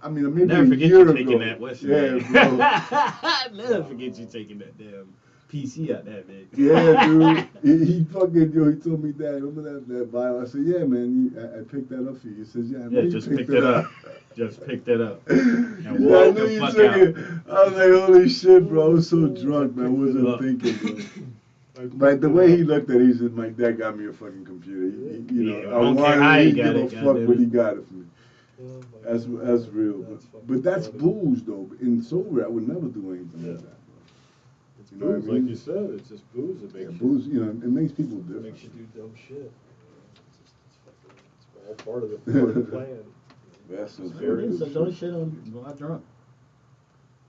maybe Never a forget year you ago. taking that Western. Yeah, bro. Never forget you taking that damn PC out that bitch. Yeah, dude. He fucking, he told me that. Remember that bio? I said, yeah, man. I picked that up for you. He says, yeah, I know Yeah, you just picked picked it it up. up. Just picked it up. Yeah, And I walked knew the you fuck took out. it. I was like, holy shit, bro. I was so drunk, man. I wasn't thinking, bro. But the way he looked at it, he said, my dad got me a fucking computer. Yeah, I don't care how he got it, fuck, goddamn but it. he got it for me. That's real. But that's booze, though. In sober, I would never do anything like that, bro. It's You know what I booze, mean? like you said. It's just booze. It Yeah, makes booze, it makes people you, different. makes you do dumb shit. It's all part of the plan. That's some I very did some good dumb shit. shit on my drunk.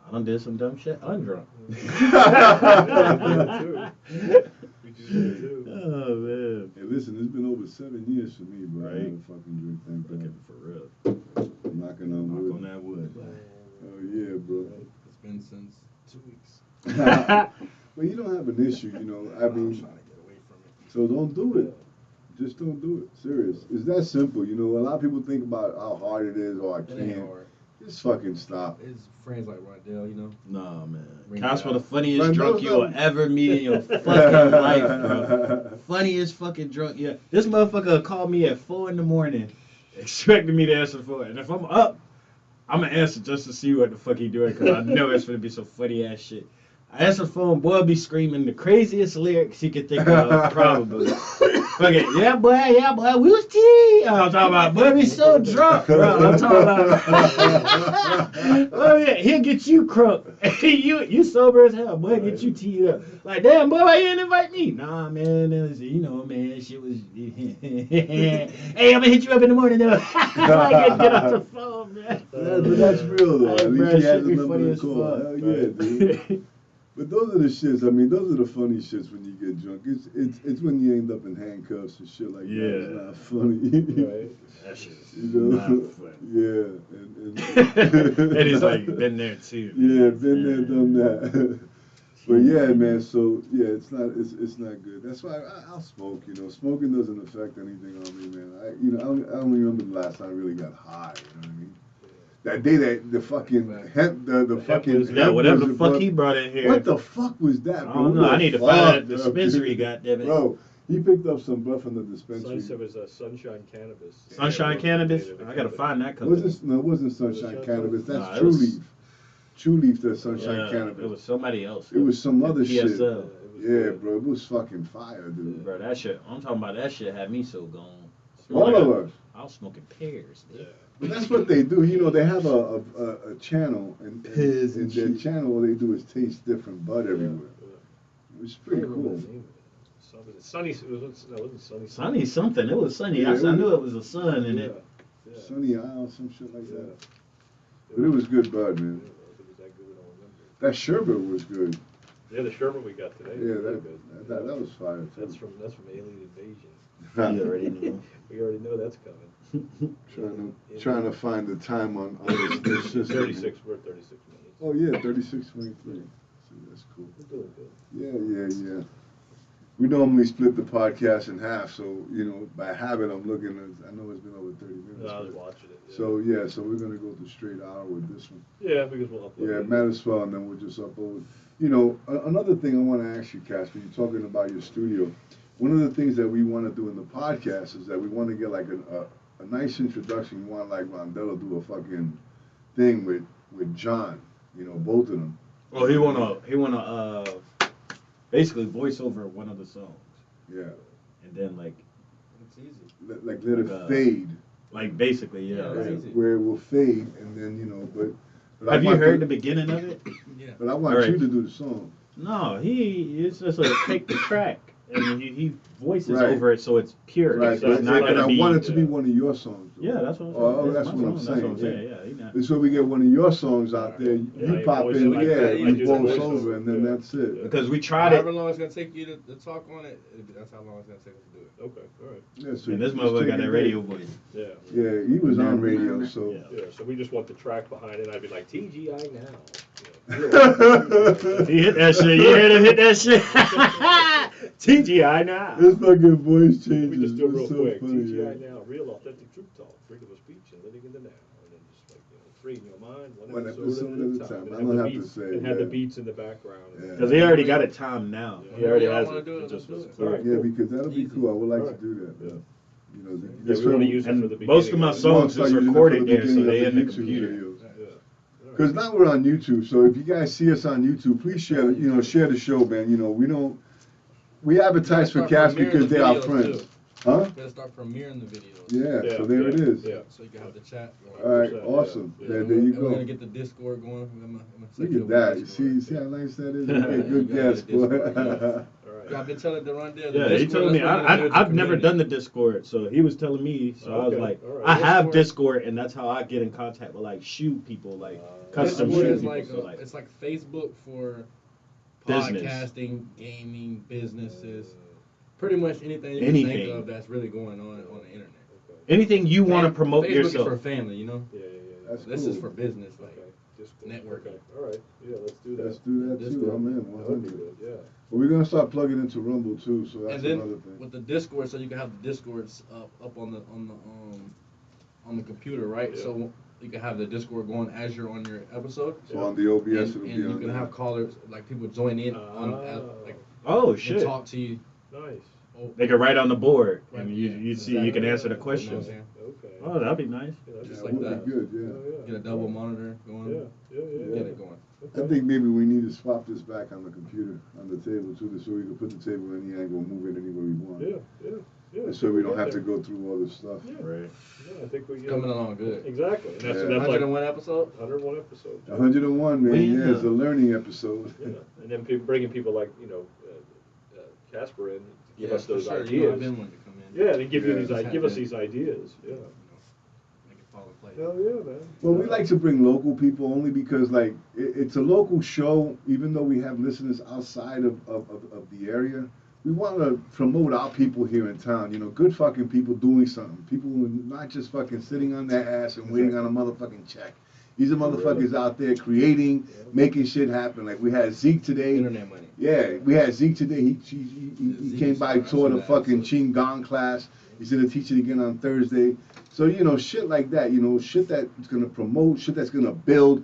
I done did some dumb shit undrunk. We do that too. Oh man. Hey, listen, it's been over 7 years for me, bro. I Right. haven't fucking drink, thank God. Looking for real. I'm knocking on Knock wood. on that wood. Oh, yeah, bro. It's been since 2 weeks. Well, you don't have an issue, I I'm mean, trying to get away from it. so don't do it. Just don't do it. Serious. It's that simple, A lot of people think about how hard it is, or I It ain't can't. hard. Just fucking stop. It's friends like Rondell, Nah, man. Bring Casper, it the out. funniest Man, drunk those you'll are- ever meet in your fucking life, bro. Funniest fucking drunk. Yeah, this motherfucker called me at 4 a.m, expecting me to answer the phone. And if I'm up, I'm gonna answer just to see what the fuck he doing, because I know it's gonna be some funny ass shit. I answer the phone, boy be screaming the craziest lyrics he could think of, probably. Okay, yeah, boy, we was tea. I'm talking about, boy, be so drunk, bro. I'm talking about, oh yeah, he'll get you crunk. you sober as hell, boy, get you teed up. Like, damn, boy, why you didn't invite me? Nah, man, it was, man, shit was. Hey, I'm gonna hit you up in the morning, though. I get off the phone, man. But that's real though. Hey, At bro, least he shit has a be number funny to as call. fuck. Hell yeah, dude. But those are the shits. I mean, those are the funny shits when you get drunk. It's when you end up in handcuffs and shit like that. It's Yeah. not funny. Right. That shit is You know? not funny. Yeah. And he's like, been there too. Yeah, been there, done that. But yeah, man. So yeah, it's not good. That's why I'll smoke. Smoking doesn't affect anything on me, man. I don't remember the last time I really got high. You know what I mean? That day that the fucking hemp, the fucking Yeah, hemp whatever the was fuck he brought in here. What the fuck was that, I bro? don't know. I need to find that dispensary, goddammit. Bro, he picked up some buff from the dispensary. It was Sunshine Cannabis. Sunshine Cannabis? I gotta find that company. It wasn't Sunshine Cannabis. That's Nah, it True was- Leaf. True Leaf, that's Sunshine Yeah, Cannabis. it was somebody else. It was some other shit. PSL. Yeah, bro, it was fucking fire, dude. Bro, that shit, I'm talking about that shit had me so gone. All of us. I was smoking pears, dude. Yeah. But that's what they do. They have a channel, and Piz in and their shit. channel, what they do is taste different bud everywhere. Which is pretty cool. Sunny, it wasn't Sunny. Sunny something. It was sunny. Yeah, I it knew was- it was a sun in it. Yeah. Sunny Isle, some shit like Yeah. that. But it was good bud, man. If it was that good, I don't remember. That sherbet was good. Yeah, the sherbet we got today. Yeah, was that good. that was fire too. That's from Alien Invasion. You already knew. We already know that's coming. trying to find the time on this system. 36. We're 36 minutes. Oh yeah, 36:23. See, that's cool. We're doing good. Yeah. We normally split the podcast in half, so by habit I'm looking at. I know it's been over 30 minutes. I was but- watching it. Yeah. so we're gonna go to straight hour with this one. Yeah, because we'll upload. Yeah, it. might as well, and then we'll just upload. Another thing I want to ask you, Casper, you're talking about your studio. One of the things that we want to do in the podcast is that we want to get like a nice introduction. You want like Rondell do a fucking thing with John, both of them. Well, he wanna basically voice over one of the songs, Yeah, and then like It's easy. let it Like, fade. basically, yeah. Yeah, right. that's easy. Where it will fade, and then but I Have you want heard to- the beginning of it? Yeah. But I want Alright. you to do the song. No, it's just like take the track and he voices Right. over it so it's pure. Right, So it's but not I gonna be. want it to be one of your songs. though. Yeah, that's what I'm saying. Oh, It's that's my what I'm song. saying, That's what I'm saying. Yeah, you know. And so we get one of your songs out there, you Yeah, pop voice in, it like yeah, that. you I do the voice voice over, over, and then yeah. that's it. Because we tried However it, long it's gonna take you to talk on it, that's how long it's gonna take us to do it. Okay, all right. Yeah, so and you this just motherfucker take got it that there. radio voice. Yeah. Yeah, he was on radio, so. Yeah. Yeah, so we just want the track behind it. I'd be like, TGI now. He hit that shit. You heard him hit that shit. TGI now. His fucking voice changes. We just do it real It's so quick. funny, TGI yeah. now, real authentic truth talk, freedom of speech, and living in the now. And then just like, free in your mind, One one episode episode at a time. And I have don't the have to beats- say, And have the yeah. beats in the background. Yeah. Because he already got it timed now. Yeah. He already Yeah, I has wanna it. do it, It just let's was do it. All right, Yeah, cool. because that'll be Easy. cool. I would like Alright. to do that. Yeah. You know, Yeah, we want to use it for the beginning. Most of my it. songs Start is using it for recorded the there, so beginning they of in the YouTube computer. videos. Yeah. Because now we're on YouTube, so if you guys see us on YouTube, please share the show, man. We advertise for Cass because they're our friends. Huh? You gotta start premiering the videos. Yeah, so there it is. Yeah. So you can have the chat going. All right, 100%, awesome. yeah. There And you We're go. gonna get the Discord going. I'm gonna Look set at up that. a You Discord. see how nice that is? You make You good gotta guests, get a boy. Discord, yeah. All right. I've been telling Deron there. Yeah, he told me. I've never done the Discord, so he was telling me. So I was Okay, like, all right. I have Discord- Discord, and that's how I get in contact with like shoe people, like custom Discord shoe is people. like So like, it's like Facebook for Business. podcasting, gaming, businesses, pretty much anything you can Anything. think of that's really going on the internet. anything you want to promote Facebook yourself. is for family, you know. Yeah. That's This cool. is for business, like. Okay. Discord. Networking. Okay. All right. Yeah, let's do that. Let's do that too. Discord. I'm in That would be 100. good. Yeah. But we're gonna start plugging into Rumble too, so that's And then another thing. with the Discord, so you can have the Discords up on the computer, right? Yeah. So you can have the Discord going as you're on your episode. So on the OBS, and it'll be you on can there. have callers, like people join in on like Oh and shit! talk to you. Nice. Oh, They can write on the board, Right, and yeah, you see you can exactly. answer the You know what I'm questions. saying? Okay. Oh, that'd be nice. Yeah, that's Just Yeah, like it would that. be good, Yeah, yeah. yeah. Get a double monitor going. Yeah. Get it going. Okay. I think maybe we need to swap this back on the computer, on the table too, so we can put the table in the angle and move it anywhere we want. Yeah. So we don't have to go through all this stuff. Yeah. Right. Yeah, I think we Coming along good. Exactly. And that's, Yeah. that's like 101 episode? 101 episodes. 101, man. Well, Yeah, yeah. it's a learning episode. Yeah. And then bringing people like, Casper in to give us those for sure. ideas. You know, I've been wanting to come in. Yeah, and give you Yeah. these, give us these ideas. Yeah. You know, make it fall in place. Hell yeah, man. Well, we like to bring local people only because, like, it's a local show, even though we have listeners outside of the area. We want to promote our people here in town, you know, good fucking people doing something. People who are not just fucking sitting on their ass and waiting on a motherfucking check. These are motherfuckers out there creating, making shit happen. Like we had Zeke today. Internet money. Yeah, we had Zeke today. He came by, taught a fucking Qigong class. He's gonna teach it again on Thursday. So, you know, shit like that, you know, shit that's gonna promote, shit that's gonna build,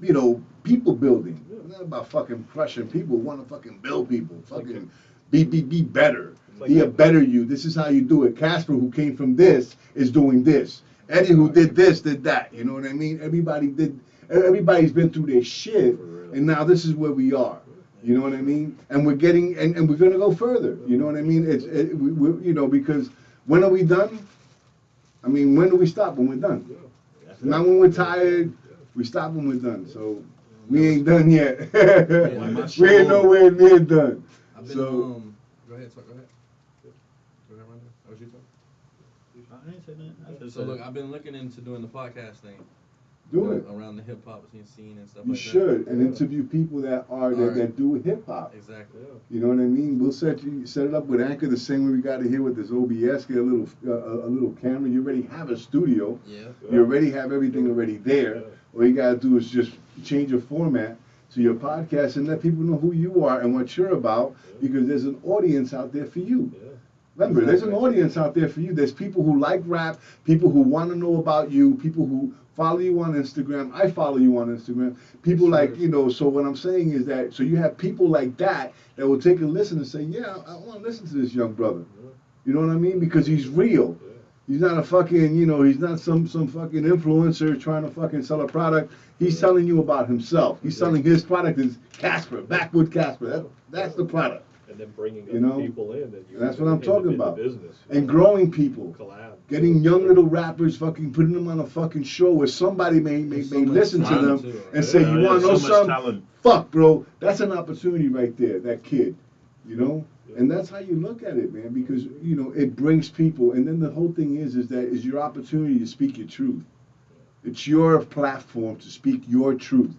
you know, people building. Not about fucking crushing people. We want to fucking build people. Fucking be better. Be a better you. This is how you do it. Casper, who came from this, is doing this. Eddie, who did this, did that. You know what I mean? Everybody's been through their shit, and now this is where we are. You know what I mean? And we're getting, and we're gonna go further. You know what I mean? We, you know, because when are we done? I mean, when do we stop? When we're done. Not when we're tired. We stop when we're done. So we ain't done yet. We ain't nowhere near done. I've been, So. Go ahead, Rhonda. That was you talking? I ain't say nothing. I just So said- look, I've been looking into doing the podcast thing. Do it. Around the hip hop scene and stuff You like should, and interview people that do hip hop. that. Exactly. You know what I mean? We'll set it up with Anchor the same way we got it here with this OBS. Get a little camera. You already have a studio. Yeah. You already have everything already there. All you gotta do is just change your format to your podcast and let people know who you are and what you're about, because there's an audience out there for you. Remember, there's an audience out there for you. There's people who like rap, people who want to know about you, people who follow you on Instagram. I follow you on Instagram. People like, you know, so what I'm saying is that, so you have people like that will take a listen and say, yeah, I want to listen to this young brother. You know what I mean? Because he's real. He's not a fucking, you know, he's not some fucking influencer trying to fucking sell a product. He's telling you about himself. He's selling his product is Casper, Backwood Casper. That's the product. And then bringing You know, other people in. And that's what I'm talking about. Business, And growing people. collab. Getting young little rappers, fucking putting them on a fucking show where somebody may listen to them too, right? and say, you want to know so much something? talent. Fuck, bro. That's an opportunity right there, that kid. You know? And that's how you look at it, man, because, you know, it brings people. And then the whole thing is your opportunity to speak your truth. It's your platform to speak your truth,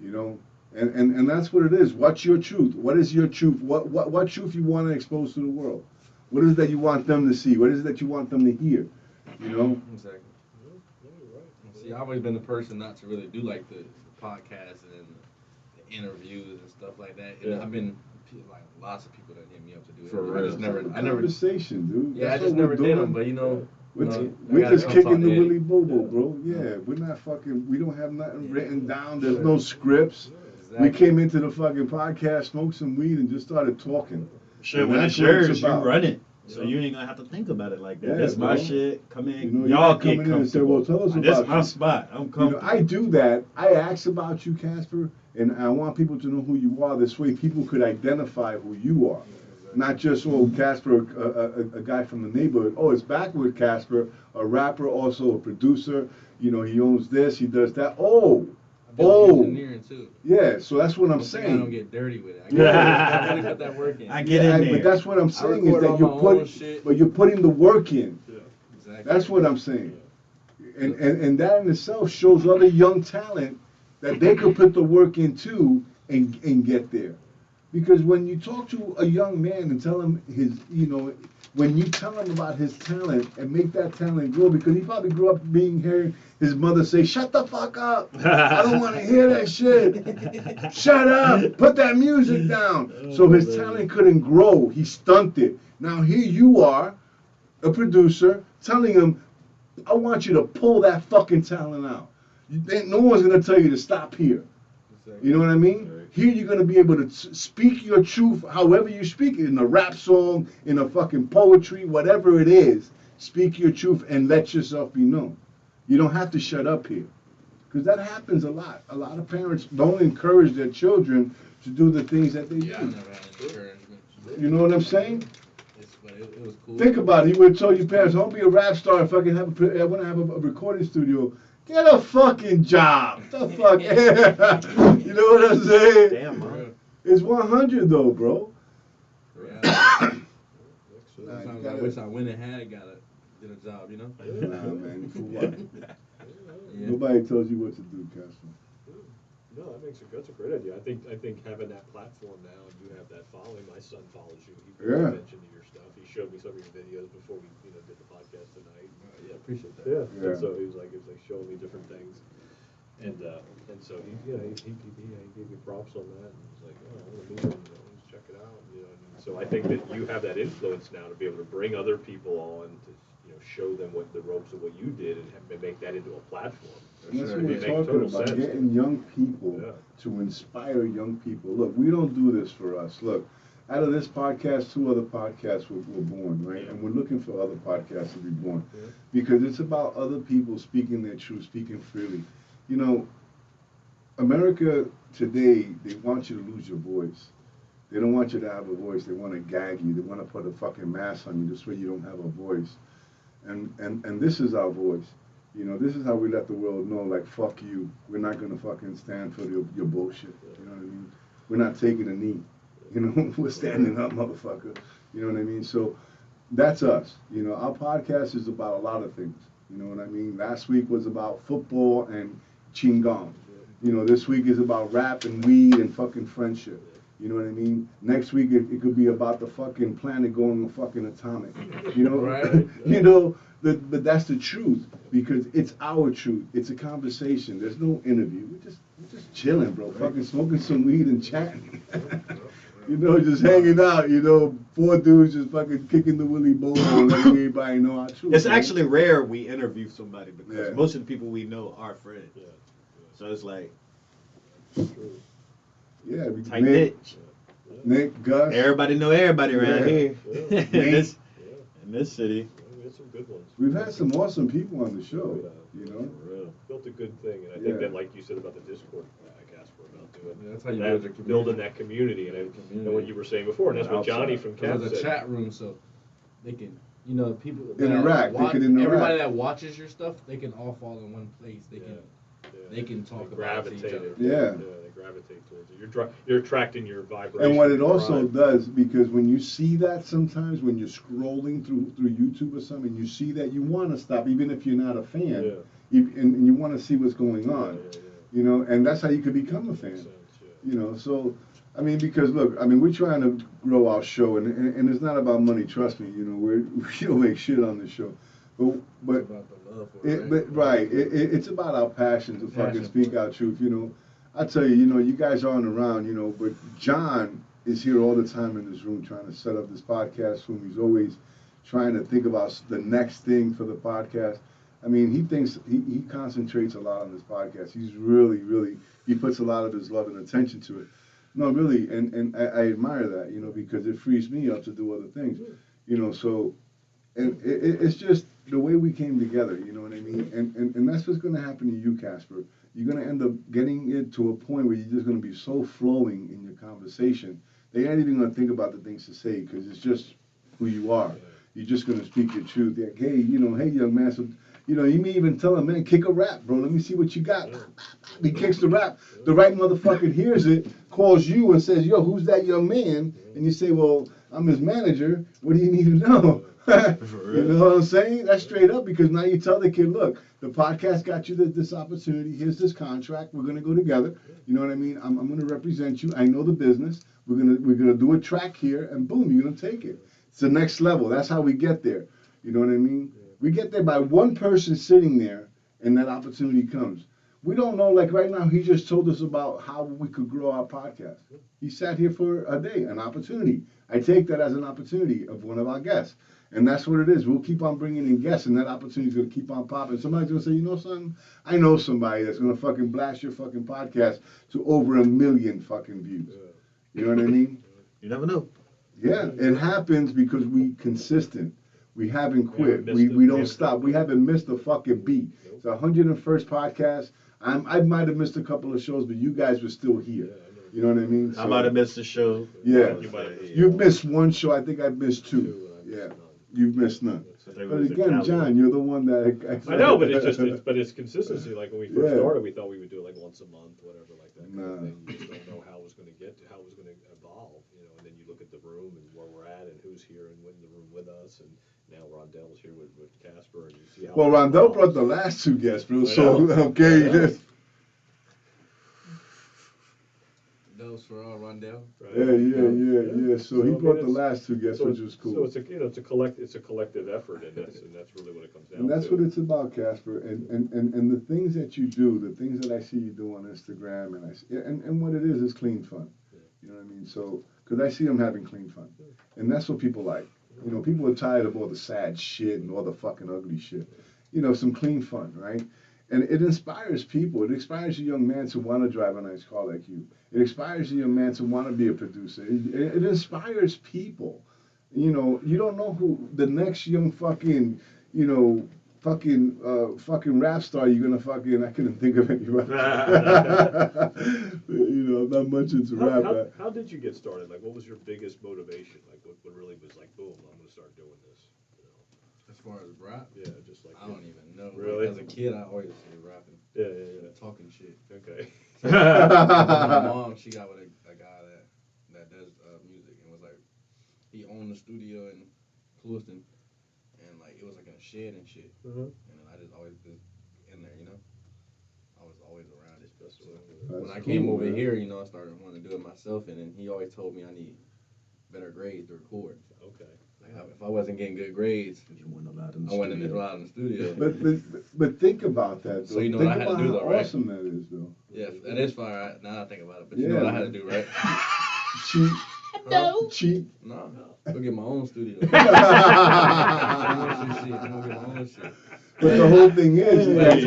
you know? And that's what it is. What's your truth? What is your truth? What truth you want to expose to the world? What is it that you want them to see? What is it that you want them to hear? You know? Exactly. See, I've always been the person not to really do like the podcast and the interviews and stuff like that. And I've been like lots of people that hit me up to do it. For I real. just never, It's a I never, conversation, dude. yeah, I That's just what we're never did doing. them. But you know, We're just kicking the Willy Bobo, bro. Yeah, we're not fucking. We don't have nothing written down. There's no scripts. We came into the fucking podcast, smoked some weed, and just started talking. Shit, And when that's it's what it's yours, you about. run it. So you ain't gonna have to think about it like that. Yeah, That's my bro. shit. Come in. You know, Y'all you're get coming in and say, well, comfortable. tell us This about my you. spot. I'm You know, comfortable. I do that. I ask about you, Casper, and I want people to know who you are. This way, people could identify who you are. Not just, oh, Casper, a guy from the neighborhood. Oh, it's Backwood Casper, a rapper, also a producer. You know, he owns this, he does that. Oh, engineering too. yeah. So that's what I'm I don't saying. get dirty with it. Yeah. I really put that work in. I get in there. But that's what I'm saying is record that all you're my own putting, shit. but you're putting the work in. Exactly. That's what I'm saying. And that in itself shows other young talent that they could put the work in too and get there. Because when you talk to a young man and tell him his, you know, when you tell him about his talent and make that talent grow, because he probably grew up hearing his mother say, shut the fuck up. I don't want to hear that shit. Shut up. Put that music down. So his talent couldn't grow. He stunted. Now here you are, a producer, telling him, I want you to pull that fucking talent out. No one's going to tell you to stop here. You know what I mean? Here you're going to be able to speak your truth however you speak it, in a rap song, in a fucking poetry, whatever it is. Speak your truth and let yourself be known. You don't have to shut up here. Because that happens a lot. A lot of parents don't encourage their children to do the things that they Yeah, I do. never had any encouragement. You know what I'm saying? But it was cool. Think about it. You would tell your parents, "Don't be a rap star if I can have I want to have a recording studio." Get a fucking job. The fuck. You know what I'm saying? Damn, For man. real. It's 100 though, bro. Yeah. Nah, you Sometimes I gotta- wish I went and had got a job, you know? Nah, man. For what? Yeah. Nobody tells you what to do, Casper. No, that's a great idea. I think having that platform now and you have that following. My son follows you. He pays Yeah. attention to your stuff. He showed me some of your videos before we did the podcast tonight. Yeah, appreciate that. Yeah. Yeah. And so he was like showing me different things, and so he gave me props on that. And he's like, oh, I want to meet him. Let's check it out. And so I think that you have that influence now to be able to bring other people on to show them what the ropes of what you did and make that into a platform. And that's Sure, what it we're makes talking total about, sense. getting young people Yeah. to inspire young people. Look, we don't do this for us. Look, out of this podcast, 2 other podcasts were born, right? And we're looking for other podcasts to be born. Yeah. Because it's about other people speaking their truth, speaking freely. You know, America today, they want you to lose your voice. They don't want you to have a voice. They want to gag you. They want to put a fucking mask on you this way you don't have a voice. And this is our voice. You know, this is how we let the world know, like, fuck you. We're not going to fucking stand for your bullshit. You know what I mean? We're not taking a knee. You know, we're standing up, motherfucker. You know what I mean? So that's us. You know, our podcast is about a lot of things. You know what I mean? Last week was about football and Qigong. You know, this week is about rap and weed and fucking friendship. You know what I mean? Next week it could be about the fucking planet going fucking atomic. You know? Right. You know, but that's the truth because it's our truth. It's a conversation. There's no interview. We're just chilling, bro. Fucking smoking some weed and chatting. You know, just hanging out. You know, 4 dudes just fucking kicking the willy bowl and letting everybody know our truth. It's man. actually rare we interview somebody because Yeah. most of the people we know are friends. Yeah. So it's like True. Yeah, tight knit. Nick, Gus. Everybody know everybody around Yeah. here. Yeah. in, this, Yeah. in this city. Yeah, we had some good ones. We've had some awesome people on the show. You know. For real. Built a good thing, and I Yeah. think that, like you said about the Discord, Casper, about doing Yeah, that's how you that, build your community. building that community, and what you were saying before, and that's what Johnny from Cap There's a said. chat room, so they can, people that Interact, they can interact. Everybody that watches your stuff, they can all fall in one place. They can, Yeah. they can talk They about it to each gravitate other. Yeah. They gravitate towards it. You're attracting your vibration. And what it also tribe. does, because when you see that sometimes, when you're scrolling through YouTube or something, you see that you want to stop, even if you're not a fan, Yeah. and you want to see what's going on, Yeah. you know, and that's how you could become a fan, Makes sense, yeah. you know. So, I mean, because look, I mean, we're trying to grow our show, and it's not about money. Trust me, you know, we don't make shit on this show, but It's about the love for it, it's about our passion to fucking Passion speak for it. our truth. You know, I tell you, you guys aren't around, but John is here all the time in this room trying to set up this podcast room. He's always trying to think about the next thing for the podcast. I mean, he concentrates a lot on this podcast. He's really, he puts a lot of his love and attention to it. No, really, and I admire that, because it frees me up to do other things, so, and it's just the way we came together, you know what I mean? And that's what's going to happen to you, Casper. You're going to end up getting it to a point where you're just going to be so flowing in your conversation. They ain't even going to think about the things to say because it's just who you are. You're just going to speak your truth. Like, hey, hey, young man, so, you may even tell him, man, kick a rap, bro. Let me see what you got. He kicks the rap. The right motherfucker hears it, calls you and says, yo, who's that young man? And you say, well, I'm his manager. What do you need to know? You know what I'm saying? That's straight up because now you tell the kid, look, the podcast got you this opportunity. Here's this contract. We're going to go together. You know what I mean? I'm going to represent you. I know the business. We're gonna do a track here, and boom, you're going to take it. It's the next level. That's how we get there. You know what I mean? We get there by one person sitting there, and that opportunity comes. We don't know, like right now, he just told us about how we could grow our podcast. He sat here for a day, an opportunity. I take that as an opportunity of one of our guests. And that's what it is. We'll keep on bringing in guests, and that opportunity is going to keep on popping. Somebody's going to say, you know something? I know somebody that's going to fucking blast your fucking podcast to over 1 million fucking views. You know what I mean? You never know. Yeah, it happens because we consistent. We haven't quit. missed We a don't beat. stop. We haven't missed a fucking beat. It's the 101st podcast. I might have missed a couple of shows, but you guys were still here. Yeah, I know. You know what I mean? I might have missed the show. Yeah. You might have. You've missed one show. I think I missed two. and I missed Yeah. none. You've missed none. That's They it. But was in again, Cali. John, you're the one that I know, but it's just, but it's consistency. Like when we first Yeah. started, we thought we would do it like once a month, whatever, like that. Kind of Nah. thing. You just don't know how it was going to how it was going to evolve, you know. And then you look at the room and where we're at and who's here and in the room with us, and now Rondell's here with Casper, and you see how. Well, it Rondell evolves. brought the last two guests, bro. I So know. okay, I know. Those for all Rondell. Right? yeah. So he I mean, brought the it's- last two guests, so which was cool. So it's a it's a collective effort, and that's really what it comes down And that's to. what it's about, Casper. And the things that you do, the things that I see you do on Instagram, and what it is clean fun. Yeah. You know what I mean? So, because I see them having clean fun, and that's what people like. You know, people are tired of all the sad shit and all the fucking ugly shit. You know, some clean fun, right? And it inspires people. It inspires a young man to want to drive a nice car like you. It inspires a young man to want to be a producer. It inspires people. You know, you don't know who the next young fucking, you know, fucking rap star you're gonna fucking. I couldn't think of anybody. You know, I'm not much into rap. How did you get started? Like, what was your biggest motivation? Like, what really was like, boom, I'm gonna start doing this. You know? As far as rap, Yeah, just like I don't even know. Really? Like, as a kid, I always was rapping, Yeah. talking shit. Okay. My mom, she got with a guy that does music, and was like, he owned the studio in Clewiston, and like it was like in a shed and shit. Uh-huh. And then I just always was in there, you know. I was always around it. That's So what when I That's came cool, over man. here, you know, I started wanting to do it myself, and then he always told me I need better grades to record. Okay. Like if I wasn't getting good grades, You weren't allowed in the I wasn't studio. allowed in the studio. But think about that. Though. So you know think what I had to about do, how though, right? awesome that is, though. Yeah, that is fire. Now that I think about it, but you Yeah, know what I had to man. do, right? Cheat, No. cheat. No, go get my own studio. I'm gonna get my own shit. But the whole thing is, But he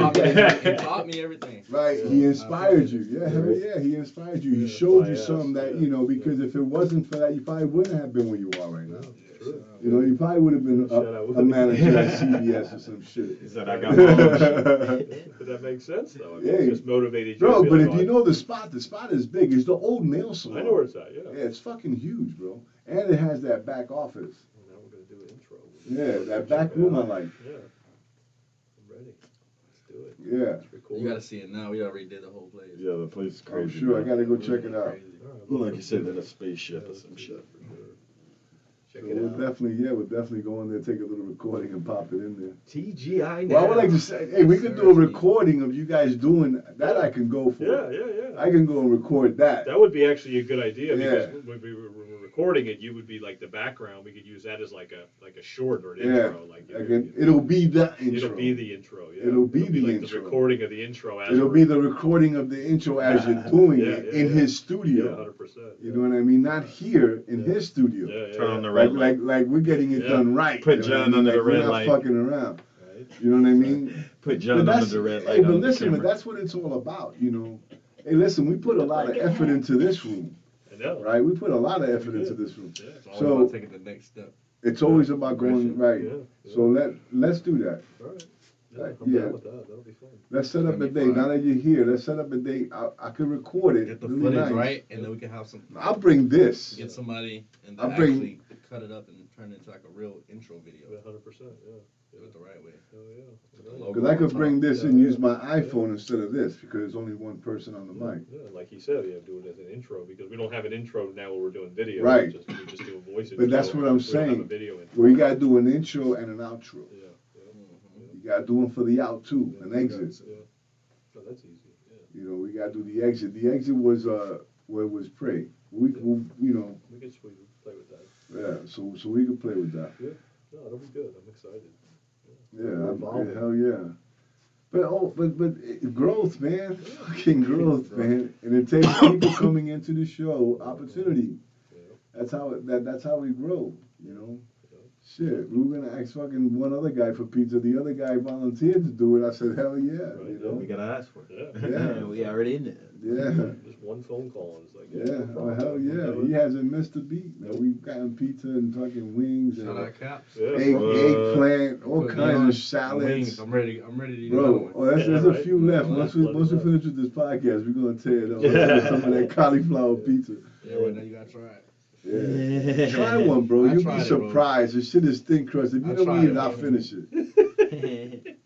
yeah, taught me everything. right? He inspired you. Yeah, hell yeah, he inspired you. He Yeah, showed you yes, something that yeah, you know. Because yeah. if it wasn't for that, you probably wouldn't have been where you are right now. True. You know, you probably would have been Shout out. a manager at CBS or some shit. He said, I got my own shit. Yeah, but that makes sense, though. I mean, Yeah. it just motivated you. Bro, to be but like, if you know the spot is big. It's the old nail salon. I know where it's at. Yeah. Yeah, it's fucking huge, bro. And it has that back office. Well, now we're gonna do an intro. Yeah, that Check back it room I out. like. Yeah. I'm ready. Let's do it. Yeah. Let's record. You gotta see it now. We already did the whole place. Yeah, the place is I'm crazy. sure. I man. gotta go check it out. Crazy. All right, Look well, like you sitting in a spaceship or some shit. For sure. Check So it we'll out. definitely go in there, take a little recording and pop it in there. TGI now. Well, I would like to say, hey, we could do a recording of you guys doing that. I can go for. Yeah. I can go and record that. That would be actually a good idea Yeah. because when we were recording it, you would be like the background. We could use that as like a short or an Yeah. intro. Like Again, it'll be the intro. It'll be the intro. Yeah. It'll be the like intro. The recording of the intro. As It'll we're- be the recording of the intro as you're doing it in his Yeah, studio. 100%. You know what I mean? Not here in Yeah. his studio. Yeah. Turn on the Like, red light. like we're getting it Yeah. done right. Put you know what I John mean? under Like, the we're red not light. fucking around. Right. You know what I mean? Put But John under that's- the red hey, light but on listen, the but camera. that's what it's all about, you know. Hey, listen, we put a lot of effort into this room, I know. right? We put a lot of effort into this room. Yeah. It's always So- about taking the next step. It's always about going right. Yeah. So let's do that. All right. Right, I'm yeah. down with that. That'll be fun. Let's set up a It's gonna be date. fun. Now that you're here, let's set up a date. I can record it. Get the really footage nice. right, and then we can have some. I'll bring this. Get somebody and I'll then bring- actually cut it up and turn it into like a real intro video. Yeah, 100%. Yeah. Do it the right way. Hell yeah. With the Right. logo Because I on could top. bring this Yeah, and use yeah. my iPhone instead of this because there's only one person on the mic. Yeah, like he said, yeah, do it as an intro because we don't have an intro now where we're doing video. Right. We just do a voice intro. But that's what I'm We don't have saying. a video intro. Well, you gotta do an intro and an outro. Yeah. You gotta do them for the out too, an exit. Yeah. Oh, that's easy. Yeah. You know, we gotta do the exit. The exit was where was pray. We you know, We can play with that. yeah. So we could play with that. No, it'll be good. I'm excited. Yeah, Evolving. hell yeah. But growth, man, fucking growth, man, and it takes people coming into the show opportunity. Yeah. That's how we grow, you know. shit, we were gonna ask fucking one other guy for pizza. The other guy volunteered to do it. I said, hell yeah, Right, you yeah. know? We gotta ask for it. Yeah. Yeah. We already in there. Yeah. Just one phone call and it's like, Yeah, no oh problem. hell yeah, We'll do he it. hasn't missed a beat. Man. We've gotten pizza and fucking wings and Shout out Caps. Yeah, eggplant, all Put me kinds on of Wings. salads. I'm ready to eat another Bro, one. oh, there's Yeah, a right. few left. Yeah, Once we plenty left. finish with this podcast, we're gonna tear it up. Yeah. Some of that cauliflower pizza. Yeah, right now you gotta try it. Yeah. Try one, bro. I You'll be tried it, bro. surprised. The shit is thin crust. If you I don't tried eat it, it, I'll bro. finish it.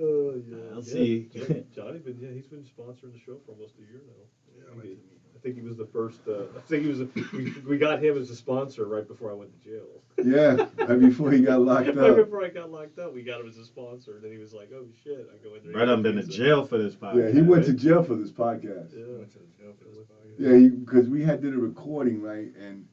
Oh, yeah. I'll Yeah. see. Johnny he's been sponsoring the show for almost a year now. Yeah, I like to meet. I think he was the first. I think he was. We got him as a sponsor right before I went to jail. Yeah, right before he got locked Right up. before I got locked up, we got him as a sponsor, and then he was like, "Oh shit!" I go in there. Brett done been to jail for this podcast. Yeah, he went to jail for this podcast. Yeah. I went to the jail for this podcast. Yeah, because we did a recording, right, and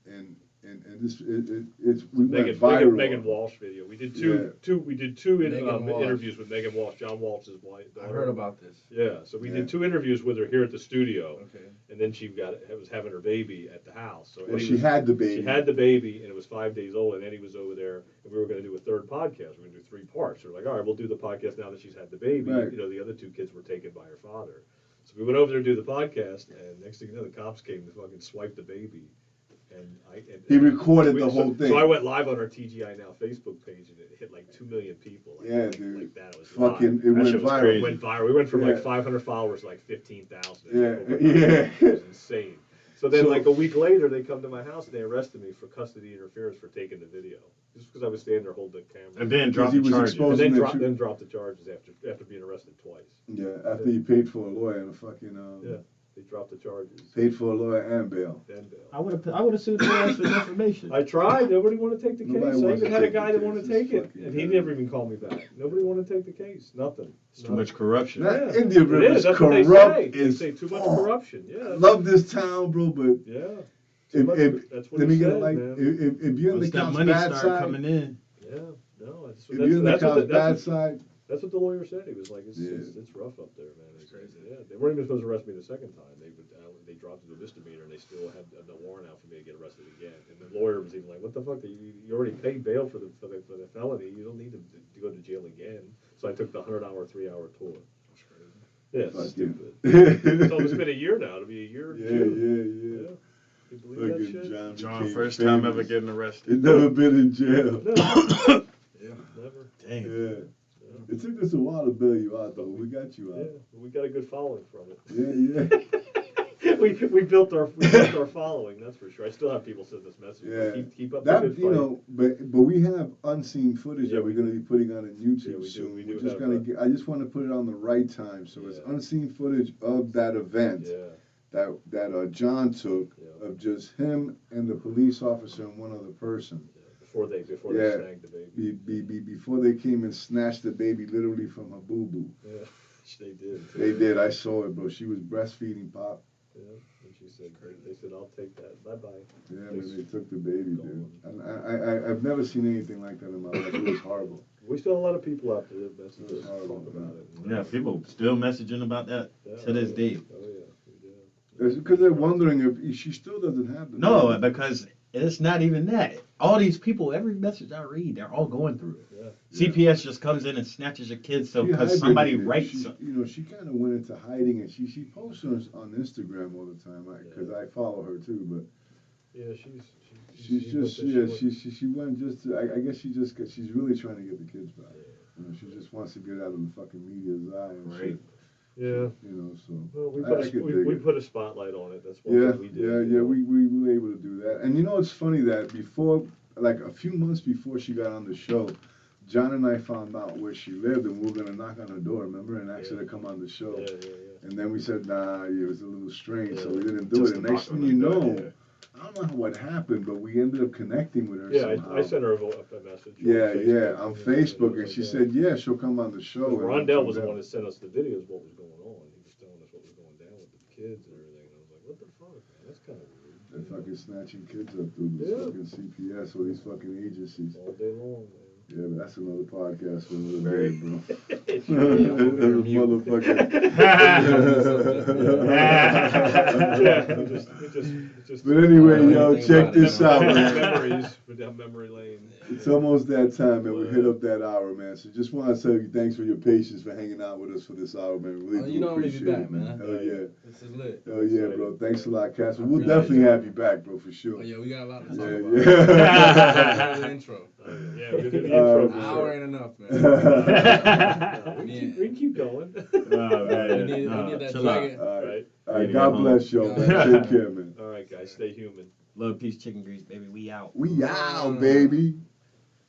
this it's we went viral. Megan Walsh video. We did Yeah. two Megan Walsh. interviews with Megan Walsh, John Walsh's wife. I heard about this. Yeah, so we Yeah. did 2 interviews with her here at the studio, Okay. and then she was having her baby at the house. So Well, Eddie she was- had the baby. She had the baby, and it was 5 days old, and Eddie was over there, and we were going to do a third podcast. We were going to do 3 parts. We were like, all right, we'll do the podcast now that she's had the baby. Right. You know, the other 2 kids were taken by her father. So we went over there to do the podcast, and next thing you know, the cops came to fucking swipe the baby. He recorded the whole thing. So I went live on our TGI Now Facebook page, and it hit like 2 million people. Like, Yeah, dude. Like that, it was Fucking, live. it went shit was viral. crazy. It went viral. We went from Yeah. like 500 followers to like 15,000. Yeah, overnight. yeah. It was insane. So then, So- like a week later, they come to my house and they arrested me for custody interference for taking the video, just because I was standing there holding the camera. And then drop he the was charges. exposed- And then, Wasn't it you- dropped the charges after being arrested twice. Yeah, after he paid for a lawyer and a fucking Yeah, they dropped the charges. paid for a lawyer and bail. Then bail. I would have sued your ass for defamation. I tried. Nobody wanted to take the Nobody case. I wants even to had a take guy the that wanted to case. take it, It's fucking and he bad. never even called me back. Nobody wanted to take the case. Nothing. It's too much corruption. That Yeah. Indian It River is. is That's what they corrupt. say. They as say too much fuck. corruption. Yeah. I that's- love this town, bro, but Yeah. if That's what let he me get said, it like man. if you're in Once the that cops' money bad start side, coming in, Yeah. No. That's, if you're in the that's, cops' what the, bad that's, what, side, that's what the lawyer said. He was like, it's rough up there, man. It's crazy. Yeah. They weren't even supposed to arrest me the second time. They dropped it to a misdemeanor, and they still had the warrant out for me to get arrested again. And the lawyer was even like, "What the fuck? You already paid bail for the felony. You don't need to go to jail again." So I took the 100-hour, 3-hour tour. That's crazy. Yeah, it's Fuck stupid. yeah. So it's been a year now. It'll be a year. Yeah, June. yeah. Yeah. You believe that Fucking shit? John, became first time ever famous. getting arrested. He'd never been in jail. No, Yeah. never. Damn. Yeah. It took us a while to bail you out, though. We got you Yeah, out. but we got a good following from it. Yeah, we built our following. That's for sure. I still have people send us messages. Yeah. Keep up the that good you fight. know, but we have unseen footage Yeah, that we're going to be putting on YouTube Yeah, we do. soon. We We're do just have going that. to get. I just want to put it on the right time, so it's Yeah. unseen footage of that event Yeah, that John took Yeah. of just him and the police officer and one other person. yeah. Before they Yeah. snagged the baby. Before they came and snatched the baby literally from her boo boo. Yeah, which they did. They did. I saw it, bro. She was breastfeeding Pop. Yeah, and she said, they said, "I'll take that. Bye bye." Yeah, when they took the baby, dude. And I've never seen anything like that in my life. It was horrible. We still have a lot of people out there that message us, Horrible, talk about it. Yeah, people still messaging about that Yeah, to this yeah. day. Oh yeah, we do. Because they're wondering if she still doesn't have the No, baby. because it's not even that. All these people, every message I read, they're all going through it. Yeah. CPS just comes in and snatches your kids so She because somebody hibernated. writes She, something. you know, she kind of went into hiding, and she posts on Instagram all the time because I follow her too. But Yeah, she's just she went just to, I guess she's really trying to get the kids back. You know, she just wants to get out of the fucking media's eye and Right. shit. Yeah. You know, so Well, we I could dig we it. put a spotlight on it. That's one yeah, thing we did. we were able to do that. And you know, it's funny that before, like a few months before she got on the show, John and I found out where she lived, and we were gonna knock on her door, remember, and ask her to come on the show. Yeah. And then we said, nah, it was a little strange, so Yeah. we didn't do Just it. And to next knock on thing you the door, know, yeah. I don't know what happened, but we ended up connecting with her Yeah, somehow. I sent her a message. Yeah, on Facebook, and she like said, yeah, she'll come on the show. Because and Rondell from was the there- one that sent us the videos of what was going on. He was telling us what was going down with the kids and everything. And I was like, what the fuck, man? That's kind of weird. They're fucking snatching kids up through this Yeah. fucking CPS or these fucking agencies. All day long, man. Yeah, but that's another podcast for another day, bro. It's Motherfucker. yeah, we just But anyway, yo, Think check about it. this out, man. memories. But down memory lane. It's almost that time, man. We hit up that hour, man. So just want to tell you thanks for your patience for hanging out with us for this hour, man. Really do you know I'm gonna be appreciate back, it, man. Hell yeah. This is lit. Hell yeah, bro. Thanks a lot, Casper. I We'll appreciate definitely it. have you back, bro, for sure. Oh, yeah, we got a lot to talk Yeah, about. yeah. The intro. Yeah, we did the All intro. right, An for hour sure. ain't enough, man. We can keep going. Oh, We man. need that Chill out. dragon. All right. Right. All right. Yeah, God yeah. bless y'all, man. Take care, man. All right, guys, stay human. Love, peace, chicken grease, baby. We out. We out, baby.